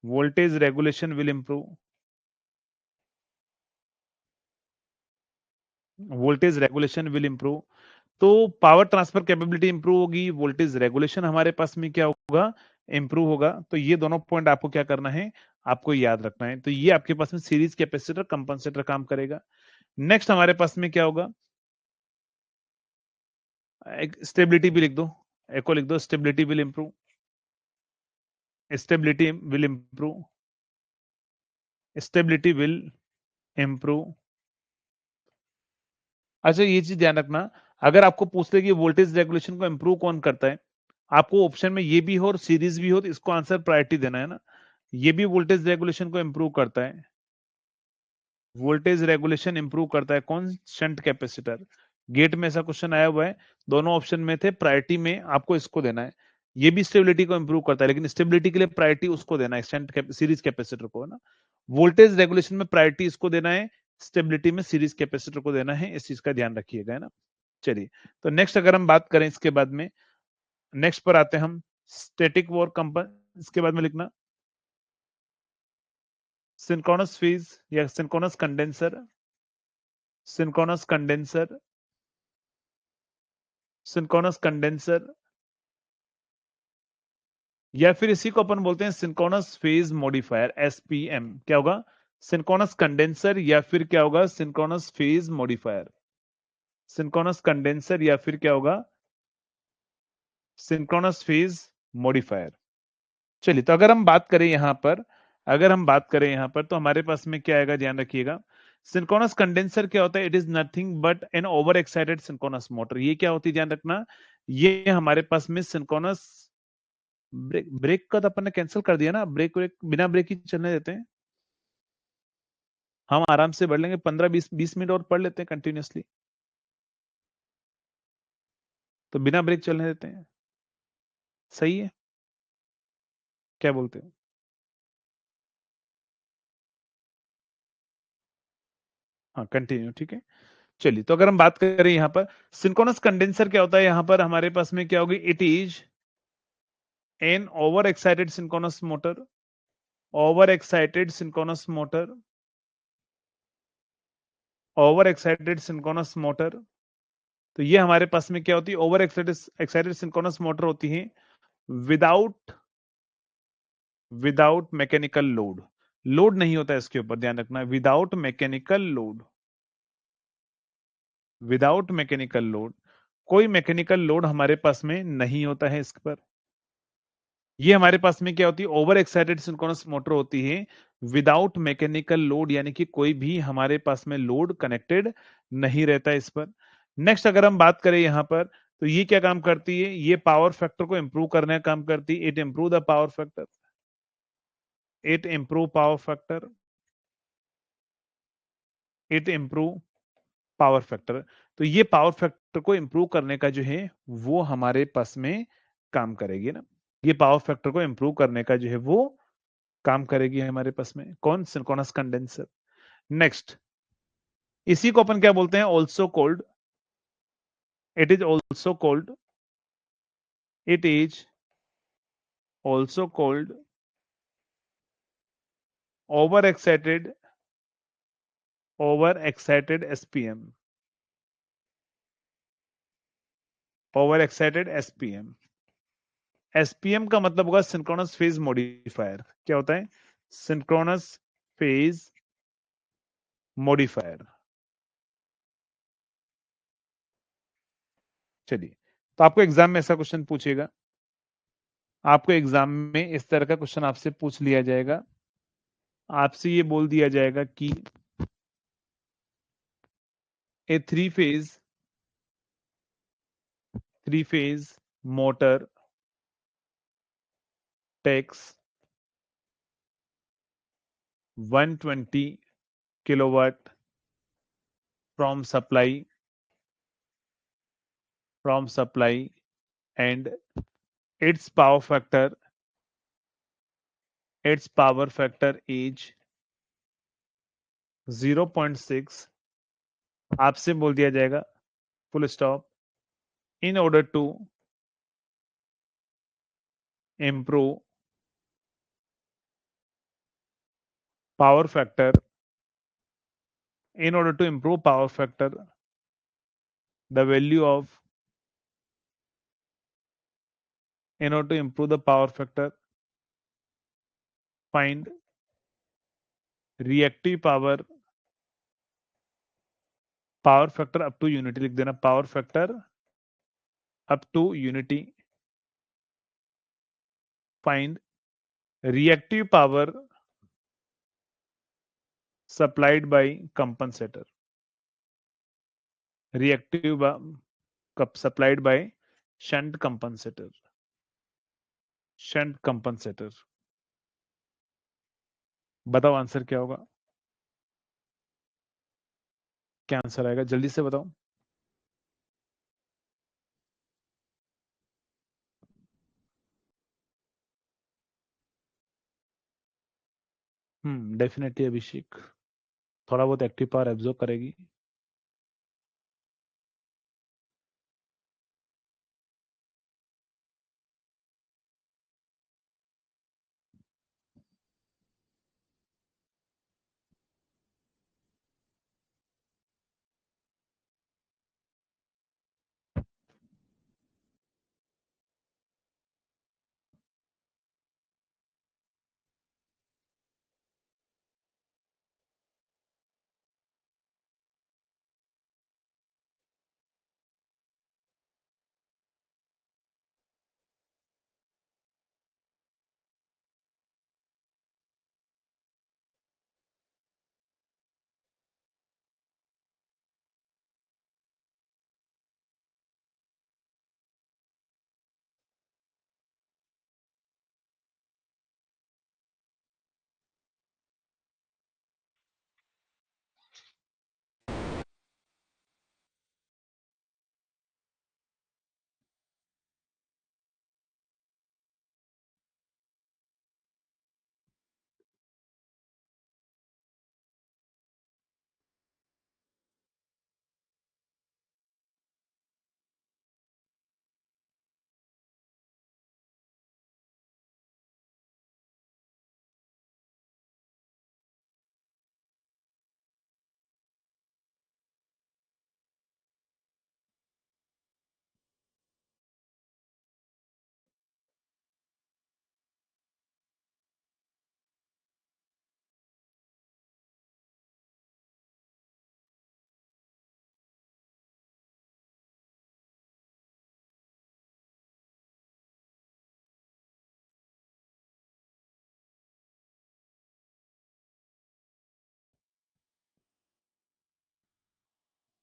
Voltage regulation will improve, voltage regulation will improve. तो पावर ट्रांसफर कैपेबिलिटी इंप्रूव होगी, वोल्टेज रेगुलेशन हमारे पास में क्या होगा, इंप्रूव होगा। तो ये दोनों पॉइंट आपको क्या करना है, आपको याद रखना है। तो ये आपके पास में सीरीज कैपेसिटर कंपनसेटर काम करेगा। नेक्स्ट हमारे पास में क्या होगा, एक स्टेबिलिटी भी लिख दो, एक को लिख दो, stability will improve, stability will improve, stability will improve. अच्छा ये चीज ध्यान रखना, अगर आपको पूछ ले कि वोल्टेज रेगुलेशन को इंप्रूव कौन करता है, आपको ऑप्शन में ये भी हो और सीरीज भी हो, तो इसको आंसर प्रायोरिटी देना है ना। ये भी वोल्टेज रेगुलेशन को इंप्रूव करता है, वोल्टेज रेगुलेशन इंप्रूव करता है कौन, शंट कैपेसिटर। गेट में ऐसा क्वेश्चन आया हुआ है, दोनों ऑप्शन में थे, प्रायोरिटी में आपको इसको देना है। ये भी स्टेबिलिटी को इंप्रूव करता है, लेकिन स्टेबिलिटी के लिए प्रायोरिटी उसको देना है, शंट सीरीज कैपेसिटर को, है ना। वोल्टेज रेगुलेशन में प्रायोरिटी इसको देना है, स्टेबिलिटी में सीरीज कैपेसिटर को देना है, इस चीज का ध्यान रखिएगा, है ना। चलिए, तो नेक्स्ट अगर हम बात करें इसके बाद में, नेक्स्ट पर आते हैं हम, स्टैटिक वॉर कंपन, इसके बाद में लिखना सिंक्रोनस फेज या synchronous condenser, synchronous condenser, synchronous condenser, या फिर इसी को अपन बोलते हैं सिंक्रोनस फेज मॉडिफायर, एसपीएम। क्या होगा, सिंक्रोनस कंडेंसर या फिर क्या होगा, synchronous phase modifier, synchronous condenser या फिर क्या होगा, सिंक्रोनस फेज मॉडिफायर। चलिए, तो अगर हम बात करें यहां पर, अगर हम बात करें यहां पर, तो हमारे पास में क्या आएगा, ध्यान रखिएगा। सिंक्रोनस कंडेंसर क्या होता है, it is nothing but an over excited synchronous motor. ये क्या होती है, ध्यान रखना, ये हमारे पास में सिंक्रोनस, ब्रेक, ब्रेक का तो अपन ने कैंसिल कर दिया ना, ब्रेक ब्रेक बिना ब्रेक ही चलने देते हैं, हम आराम से बढ़ लेंगे, 15-20 मिनट और पढ़ लेते हैं कंटिन्यूअसली, तो बिना ब्रेक चलने देते हैं, सही है, क्या बोलते हैं। हाँ कंटिन्यू, ठीक है। चलिए, तो अगर हम बात करें यहाँ पर, सिंक्रोनस कंडेंसर क्या होता है, यहाँ पर हमारे पास में क्या होगी, it is an over excited synchronous motor, over excited synchronous motor, over excited synchronous motor. तो ये हमारे पास में क्या होती है, over excited excited synchronous motor होती है without, without mechanical load, load नहीं होता है इसके ऊपर, ध्यान रखना, without mechanical load, without mechanical load, कोई मैकेनिकल लोड हमारे पास में नहीं होता है इस पर। ये हमारे पास में क्या होती है, ओवर एक्साइटेड सिंक्रोनस मोटर होती है विदाउट मैकेनिकल लोड, यानी कि कोई भी हमारे पास में लोड कनेक्टेड नहीं रहता इस पर। नेक्स्ट अगर हम बात करें यहां पर, तो ये क्या काम करती है, ये पावर फैक्टर को इंप्रूव करने का काम करती है, it improve the power factor, it improve power factor, it improve power factor. तो ये पावर फैक्टर को इंप्रूव करने का जो है वो हमारे पास में काम करेगी ना, ये पावर फैक्टर को इंप्रूव करने का जो है वो काम करेगी हमारे पास में, कौन, सिंक्रोनस कंडेंसर। नेक्स्ट, इसी को अपन क्या बोलते हैं, also cold, it is also cold, it is also cold over excited, over excited SPM, over excited SPM. SPM का मतलब होगा सिंक्रोनस फेज मॉडिफायर, क्या होता है, सिंक्रोनस फेज मॉडिफायर। चलिए, तो आपको एग्जाम में ऐसा क्वेश्चन पूछेगा, आपको एग्जाम में इस तरह का क्वेश्चन आपसे पूछ लिया जाएगा, आपसे ये बोल दिया जाएगा कि a three phase motor takes 120 kilowatt from supply and its power factor is 0.6, आपसे बोल दिया जाएगा full stop, in order to improve power factor the value of in order to improve the power factor find reactive power factor up to unity, लिख देना power factor up to unity, find reactive power supplied by compensator, reactive supplied by shunt compensator। बताओ answer क्या होगा, क्या answer आएगा, जल्दी से बताओ। डेफिनेटली अभिषेक, थोड़ा बहुत एक्टिव पावर एब्जॉर्ब करेगी।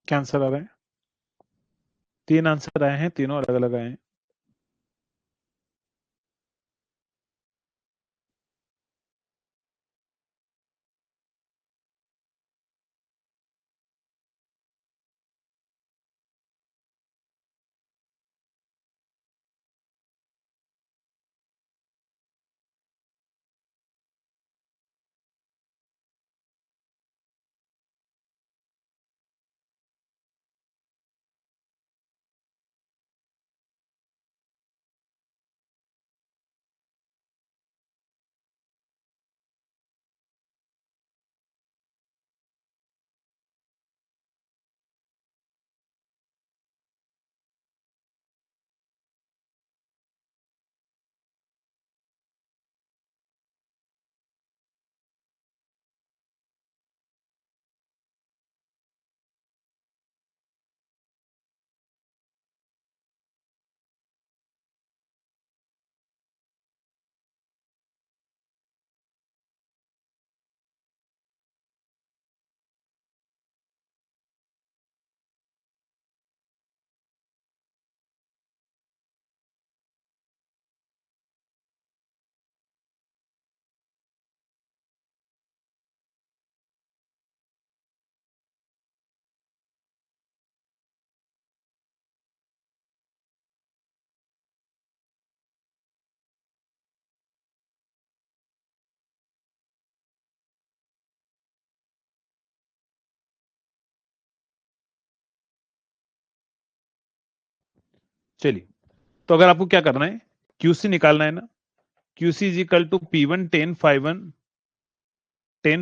क्या आंसर आ रहा है, 3 आंसर आए हैं, तीनों अलग अलग आए हैं। चलिए, तो अगर आपको क्या करना है, क्यूसी निकालना है ना, QC is equal to P1 10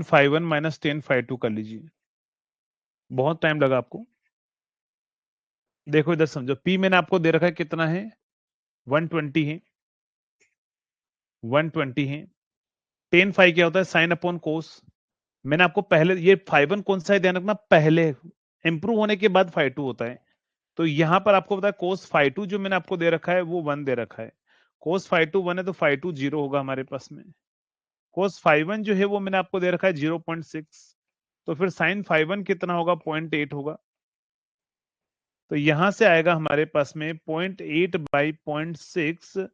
φ1 minus 10 φ2 कर लीजिए। बहुत टाइम लगा आपको। देखो इधर समझो, पी मैंने आपको दे रखा है कितना है, 120 है, 120 है। 10 φ क्या होता है, साइन अपॉन कोस। मैंने आपको पहले, ये φ1 कौन सा है ध्यान रखना, पहले इंप्रूव होने के बाद φ2 होता है। तो यहां पर आपको पता है कोस φ2 जो मैंने आपको दे रखा है वो 1 दे रखा है। कोस φ2 1 है तो φ2 0 होगा हमारे पास में। कोस φ1 जो है वो मैंने आपको दे रखा है 0.6, तो फिर साइन φ1 कितना होगा, 0.8 होगा। तो यहां से आएगा हमारे पास में 0.8 बाई 0.6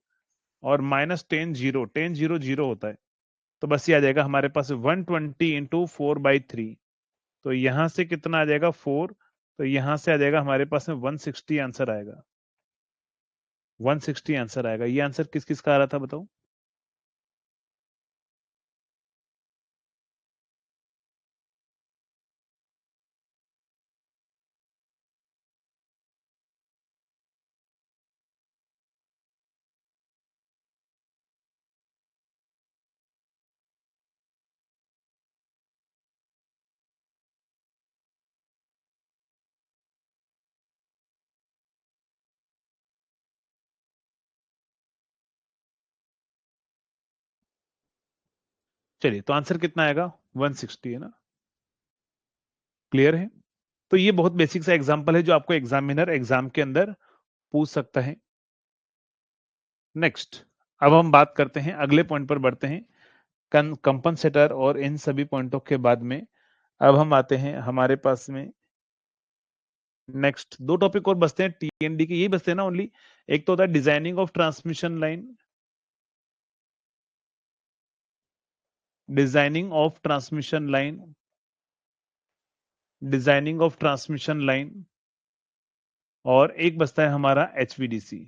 और माइनस 10 0 होता है। तो बस ये आ जाएगा हमारे पास 120 इंटू 4/3। तो यहां से कितना आ जाएगा, 4। तो यहां से आ जाएगा हमारे पास में 160 आंसर आएगा। 160 आंसर आएगा। ये आंसर किस किस का आ रहा था बताओ। चलिए, तो आंसर कितना आएगा, 160 है ना। क्लियर है। तो ये बहुत बेसिक सा एग्जांपल है जो आपको एग्जामिनर एग्जाम के अंदर पूछ सकता है। नेक्स्ट, अब हम बात करते हैं, अगले पॉइंट पर बढ़ते हैं, कंपनसेटर और इन सभी पॉइंटों के बाद में अब हम आते हैं हमारे पास में नेक्स्ट दो टॉपिक और बचते हैं टीएनडी के, यही बचते हैं ना ओनली। एक तो होता है designing of transmission line, designing of transmission line, designing of transmission line, और एक बचता है हमारा एचवीडीसी।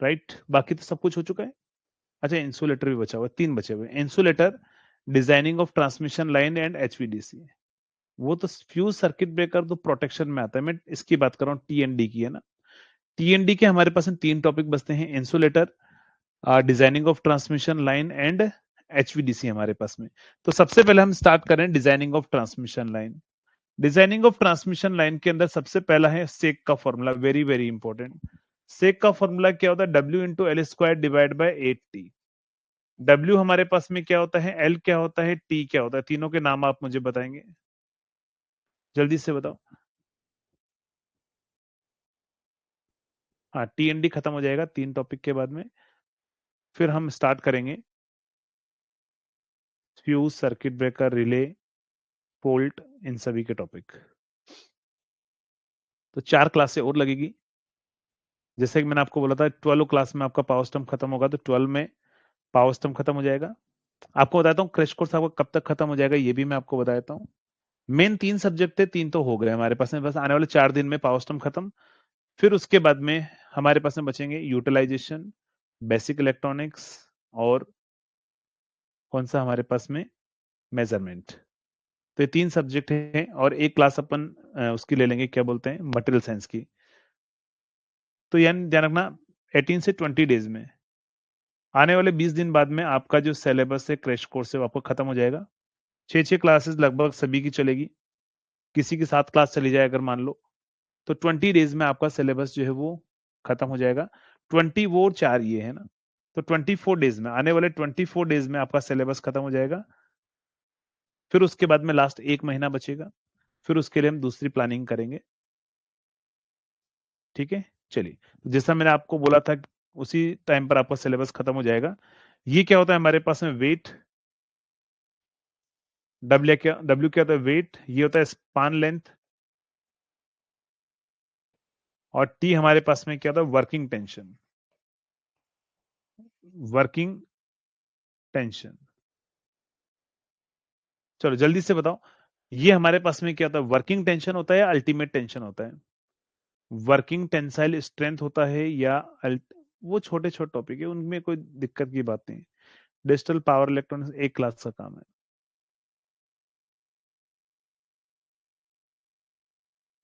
राइट, बाकी तो सब कुछ हो चुका है। अच्छा, इंसुलेटर भी बचा हुआ है, तीन बचे हुए, insulator, designing of transmission line and HVDC. वो तो फ्यूज सर्किट ब्रेकर तो प्रोटेक्शन में आता है, मैं इसकी बात कर रहा हूँ, टीएनडी की है ना। टीएनडी के हमारे पास तीन टॉपिक बचते हैं, insulator, designing of transmission line and HVDC हमारे पास में। तो सबसे पहले हम स्टार्ट करें designing of transmission line. Designing of transmission line के अंदर सबसे पहला है सेक का फॉर्मूला, वेरी वेरी इंपॉर्टेंट। सेक का फॉर्मूला क्या होता है, W into L square divide by 8t। W हमारे पास में क्या होता है, एल क्या होता है, टी क्या होता है, तीनों के नाम आप मुझे बताएंगे, जल्दी से बताओ। हाँ, टीएनडी खत्म हो जाएगा तीन टॉपिक के बाद में, फिर हम स्टार्ट करेंगे fuse, circuit breaker, relay, fault, इन सभी के टॉपिक। तो 4 क्लासें और लगेगी। जैसे कि मैंने आपको बोला था 12 क्लास में आपका पावर स्टम खत्म होगा, तो 12 में पावर स्टम खत्म हो जाएगा। आपको बताता हूँ क्रैश कोर्स आपका कब तक खत्म हो जाएगा, ये भी मैं आपको बता देता हूँ। मेन 3 सब्जेक्ट थे, 3 तो हो गए हमारे पास में, बस आने वाले 4 दिन में पावर स्टम खत्म। फिर उसके बाद में हमारे पास में बचेंगे यूटिलाइजेशन, बेसिक इलेक्ट्रॉनिक्स, और कौन सा हमारे पास में, मेजरमेंट। तो ये 3 सब्जेक्ट हैं, और एक क्लास अपन उसकी ले लेंगे, क्या बोलते हैं, मटेरियल साइंस की। तो यानी ध्यान रखना 18 से 20 डेज में, आने वाले 20 दिन बाद में आपका जो सिलेबस है, क्रैश कोर्स है, वो आपको खत्म हो जाएगा। 6 क्लासेस लगभग सभी की चलेगी, किसी की 7 क्लास चली जाए अगर मान लो, तो 20 डेज में आपका सिलेबस जो है वो खत्म हो जाएगा। 20 वो 4 ये है ना, तो 24 डेज में, आने वाले 24 डेज में आपका सिलेबस खत्म हो जाएगा। फिर उसके बाद में लास्ट एक महीना बचेगा, फिर उसके लिए हम दूसरी प्लानिंग करेंगे। ठीक है, चलिए, जैसा मैंने आपको बोला था उसी टाइम पर आपका सिलेबस खत्म हो जाएगा। ये क्या होता है हमारे पास में, वेट, डब्ल्यू क्या होता है, वेट, ये होता है स्पान लेंथ, और टी हमारे पास में क्या होता है, वर्किंग टेंशन, वर्किंग टेंशन। चलो जल्दी से बताओ, ये हमारे पास में क्या होता है, वर्किंग टेंशन होता है या अल्टीमेट टेंशन होता है, वर्किंग टेंसाइल स्ट्रेंथ होता है या वो छोटे छोटे टॉपिक है, उनमें कोई दिक्कत की बात नहीं। डिजिटल पावर इलेक्ट्रॉनिक्स एक क्लास का काम है।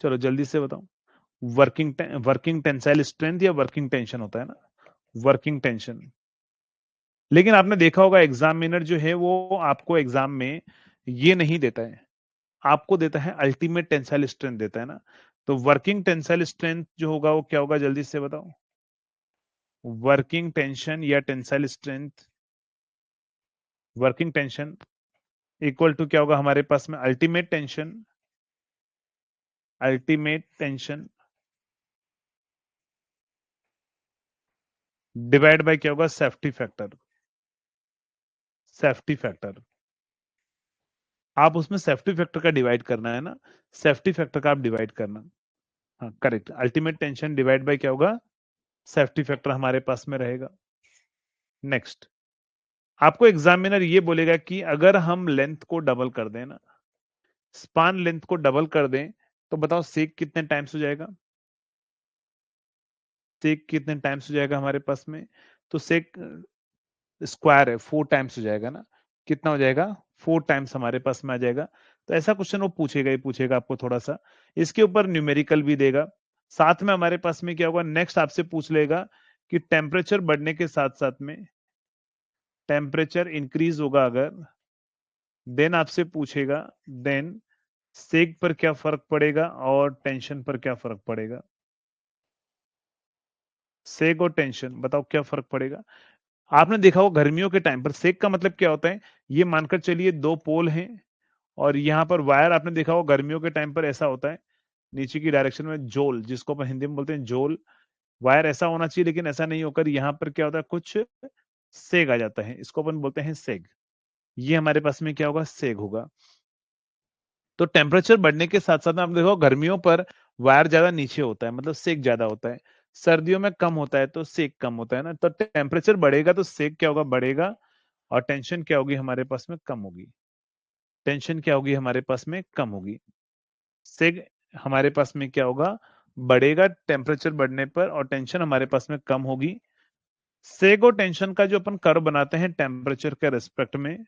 चलो जल्दी से बताओ, वर्किंग टेंसाइल स्ट्रेंथ या वर्किंग टेंशन होता है ना, वर्किंग टेंशन। लेकिन आपने देखा होगा एग्जामिनर जो है वो आपको एग्जाम में ये नहीं देता है, आपको देता है अल्टीमेट टेंसाइल स्ट्रेंथ देता है ना। तो वर्किंग टेंसाइल स्ट्रेंथ जो होगा वो क्या होगा, जल्दी से बताओ। वर्किंग टेंशन या tensile strength, working tension equal to क्या होगा हमारे पास में, ultimate tension, ultimate tension divide by क्या होगा, सेफ्टी फैक्टर, सेफ्टी फैक्टर। आप उसमें सेफ्टी फैक्टर का डिवाइड करना है ना, सेफ्टी फैक्टर का आप डिवाइड करना। हाँ correct, ultimate tension divide by क्या होगा, सेफ्टी फैक्टर हमारे पास में रहेगा। नेक्स्ट, आपको एग्जामिनर ये बोलेगा कि अगर हम लेंथ को डबल कर दें ना, स्पान लेंथ को डबल कर दें, तो बताओ सेक कितने टाइम्स हो जाएगा, सेक कितने टाइम्स हो जाएगा हमारे पास में। तो सेक स्क्वायर है, 4 टाइम्स हो जाएगा ना, कितना हो जाएगा, 4 टाइम्स हमारे पास में आ जाएगा। तो ऐसा क्वेश्चन वो पूछेगा ही पूछेगा आपको थोड़ा सा, इसके ऊपर न्यूमेरिकल भी देगा। साथ में हमारे पास में क्या होगा, नेक्स्ट आपसे पूछ लेगा कि टेम्परेचर बढ़ने के साथ साथ में, टेम्परेचर इंक्रीज होगा अगर, देन आपसे पूछेगा, देन सेक पर क्या फर्क पड़ेगा और टेंशन पर क्या फर्क पड़ेगा। सेक और टेंशन बताओ क्या फर्क पड़ेगा। आपने देखा हो गर्मियों के टाइम पर सेक का मतलब क्या होता है, ये मानकर चलिए दो पोल हैं और यहाँ पर वायर, आपने देखा हो गर्मियों के टाइम पर ऐसा होता है, नीचे की डायरेक्शन में जोल, जिसको अपन हिंदी में बोलते हैं जोल, वायर ऐसा होना चाहिए लेकिन ऐसा नहीं होकर यहाँ पर क्या होता है, कुछ सेग आ जाता है, इसको अपन बोलते हैं सेग। ये हमारे पास में क्या होगा, सेग होगा। तो टेम्परेचर बढ़ने के साथ साथ में आप देखो गर्मियों पर वायर ज्यादा नीचे होता है, मतलब सेक ज्यादा होता है, सर्दियों में कम होता है तो सेक कम होता है ना। तो टेम्परेचर बढ़ेगा तो सेक क्या होगा, बढ़ेगा, और टेंशन क्या होगी हमारे पास में, कम होगी। टेंशन क्या होगी हमारे पास में, कम होगी। सेग हमारे पास में क्या होगा, बढ़ेगा टेम्परेचर बढ़ने पर, और टेंशन हमारे पास में कम होगी। सेग और टेंशन का जो अपन कर्व बनाते हैं टेम्परेचर के रेस्पेक्ट में,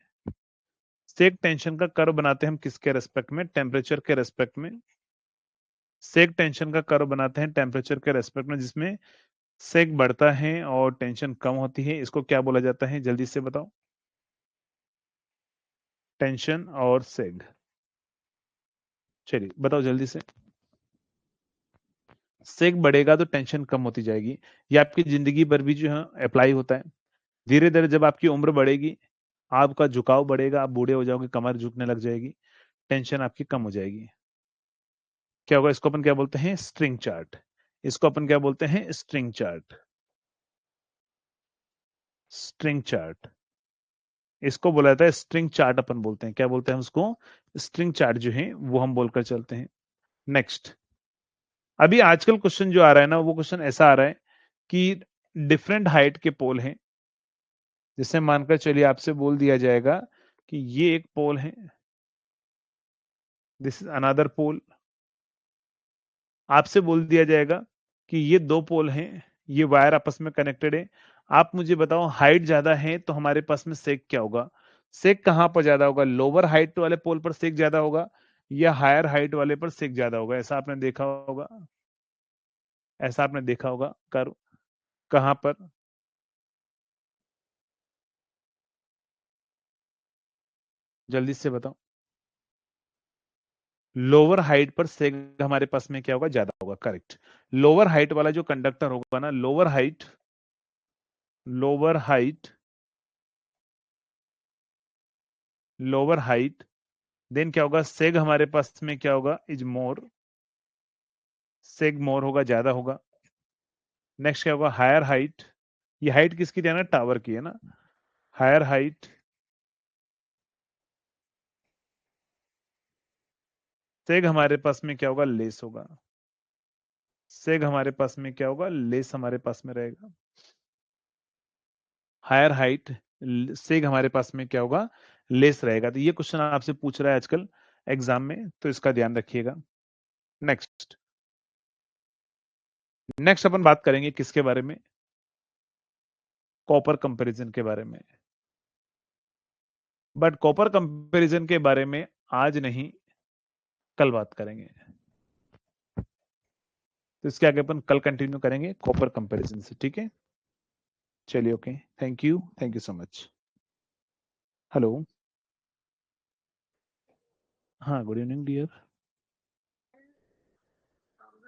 सेक टेंशन का कर्व बनाते हैं हम किसके रेस्पेक्ट में, टेम्परेचर के रेस्पेक्ट में। सेक टेंशन का कर्व बनाते हैं टेम्परेचर के रेस्पेक्ट में, जिसमें सेक बढ़ता है और टेंशन कम होती है, इसको क्या बोला जाता है, जल्दी से बताओ। टेंशन और सेग, चलिए बताओ जल्दी से। सेक बढ़ेगा तो टेंशन कम होती जाएगी, ये आपकी जिंदगी भर भी जो है अप्लाई होता है। धीरे धीरे जब आपकी उम्र बढ़ेगी, आपका झुकाव बढ़ेगा, आप बूढ़े हो जाओगे, कमर झुकने लग जाएगी, टेंशन आपकी कम हो जाएगी। क्या होगा, इसको अपन क्या बोलते हैं, स्ट्रिंग चार्ट। इसको अपन क्या बोलते हैं, स्ट्रिंग चार्ट, स्ट्रिंग चार्ट। इसको बोला जाता है स्ट्रिंग चार्ट, अपन बोलते हैं, क्या बोलते हैं उसको, स्ट्रिंग चार्ट जो है वो हम बोलकर चलते हैं। नेक्स्ट, अभी आजकल क्वेश्चन जो आ रहा है ना, वो क्वेश्चन ऐसा आ रहा है कि डिफरेंट हाइट के पोल हैं, जिससे मानकर चलिए आपसे बोल दिया जाएगा कि ये एक पोल है, दिस इज अनदर पोल। आपसे बोल दिया जाएगा कि ये दो पोल हैं, ये वायर आपस में कनेक्टेड है। आप मुझे बताओ हाइट ज्यादा है तो हमारे पास में सेक क्या होगा, सेक कहां पर ज्यादा होगा, लोअर हाइट वाले पोल पर सेक ज्यादा होगा या हायर हाइट वाले पर सेक ज्यादा होगा, ऐसा आपने देखा होगा, ऐसा आपने देखा होगा कर, कहां पर, जल्दी से बताओ। लोअर हाइट पर सेक हमारे पास में क्या होगा, ज्यादा होगा, करेक्ट। लोअर हाइट वाला जो कंडक्टर होगा ना, lower height, lower height, lower height, then क्या होगा, सेग हमारे पास में क्या होगा, इज मोर, सेग मोर होगा, ज्यादा होगा। नेक्स्ट क्या होगा, हायर हाइट, ये हाइट किसकी थी ना, टावर की है ना, हायर हाइट, सेग हमारे पास में क्या होगा, लेस होगा, सेग हमारे पास में क्या होगा, लेस हमारे पास में रहेगा। हायर हाइट, सेग हमारे पास में क्या होगा, लेस रहेगा। तो ये क्वेश्चन आपसे पूछ रहा है आजकल एग्जाम में, तो इसका ध्यान रखिएगा। नेक्स्ट, नेक्स्ट अपन बात करेंगे किसके बारे में, कॉपर कंपैरिजन के बारे में। बट कॉपर कंपैरिजन के बारे में आज नहीं, कल बात करेंगे। तो इसके आगे अपन कल कंटिन्यू करेंगे कॉपर कंपैरिजन से, ठीक है। चलिए, okay, thank you so much. Hello. हाँ, गुड इवनिंग डियर।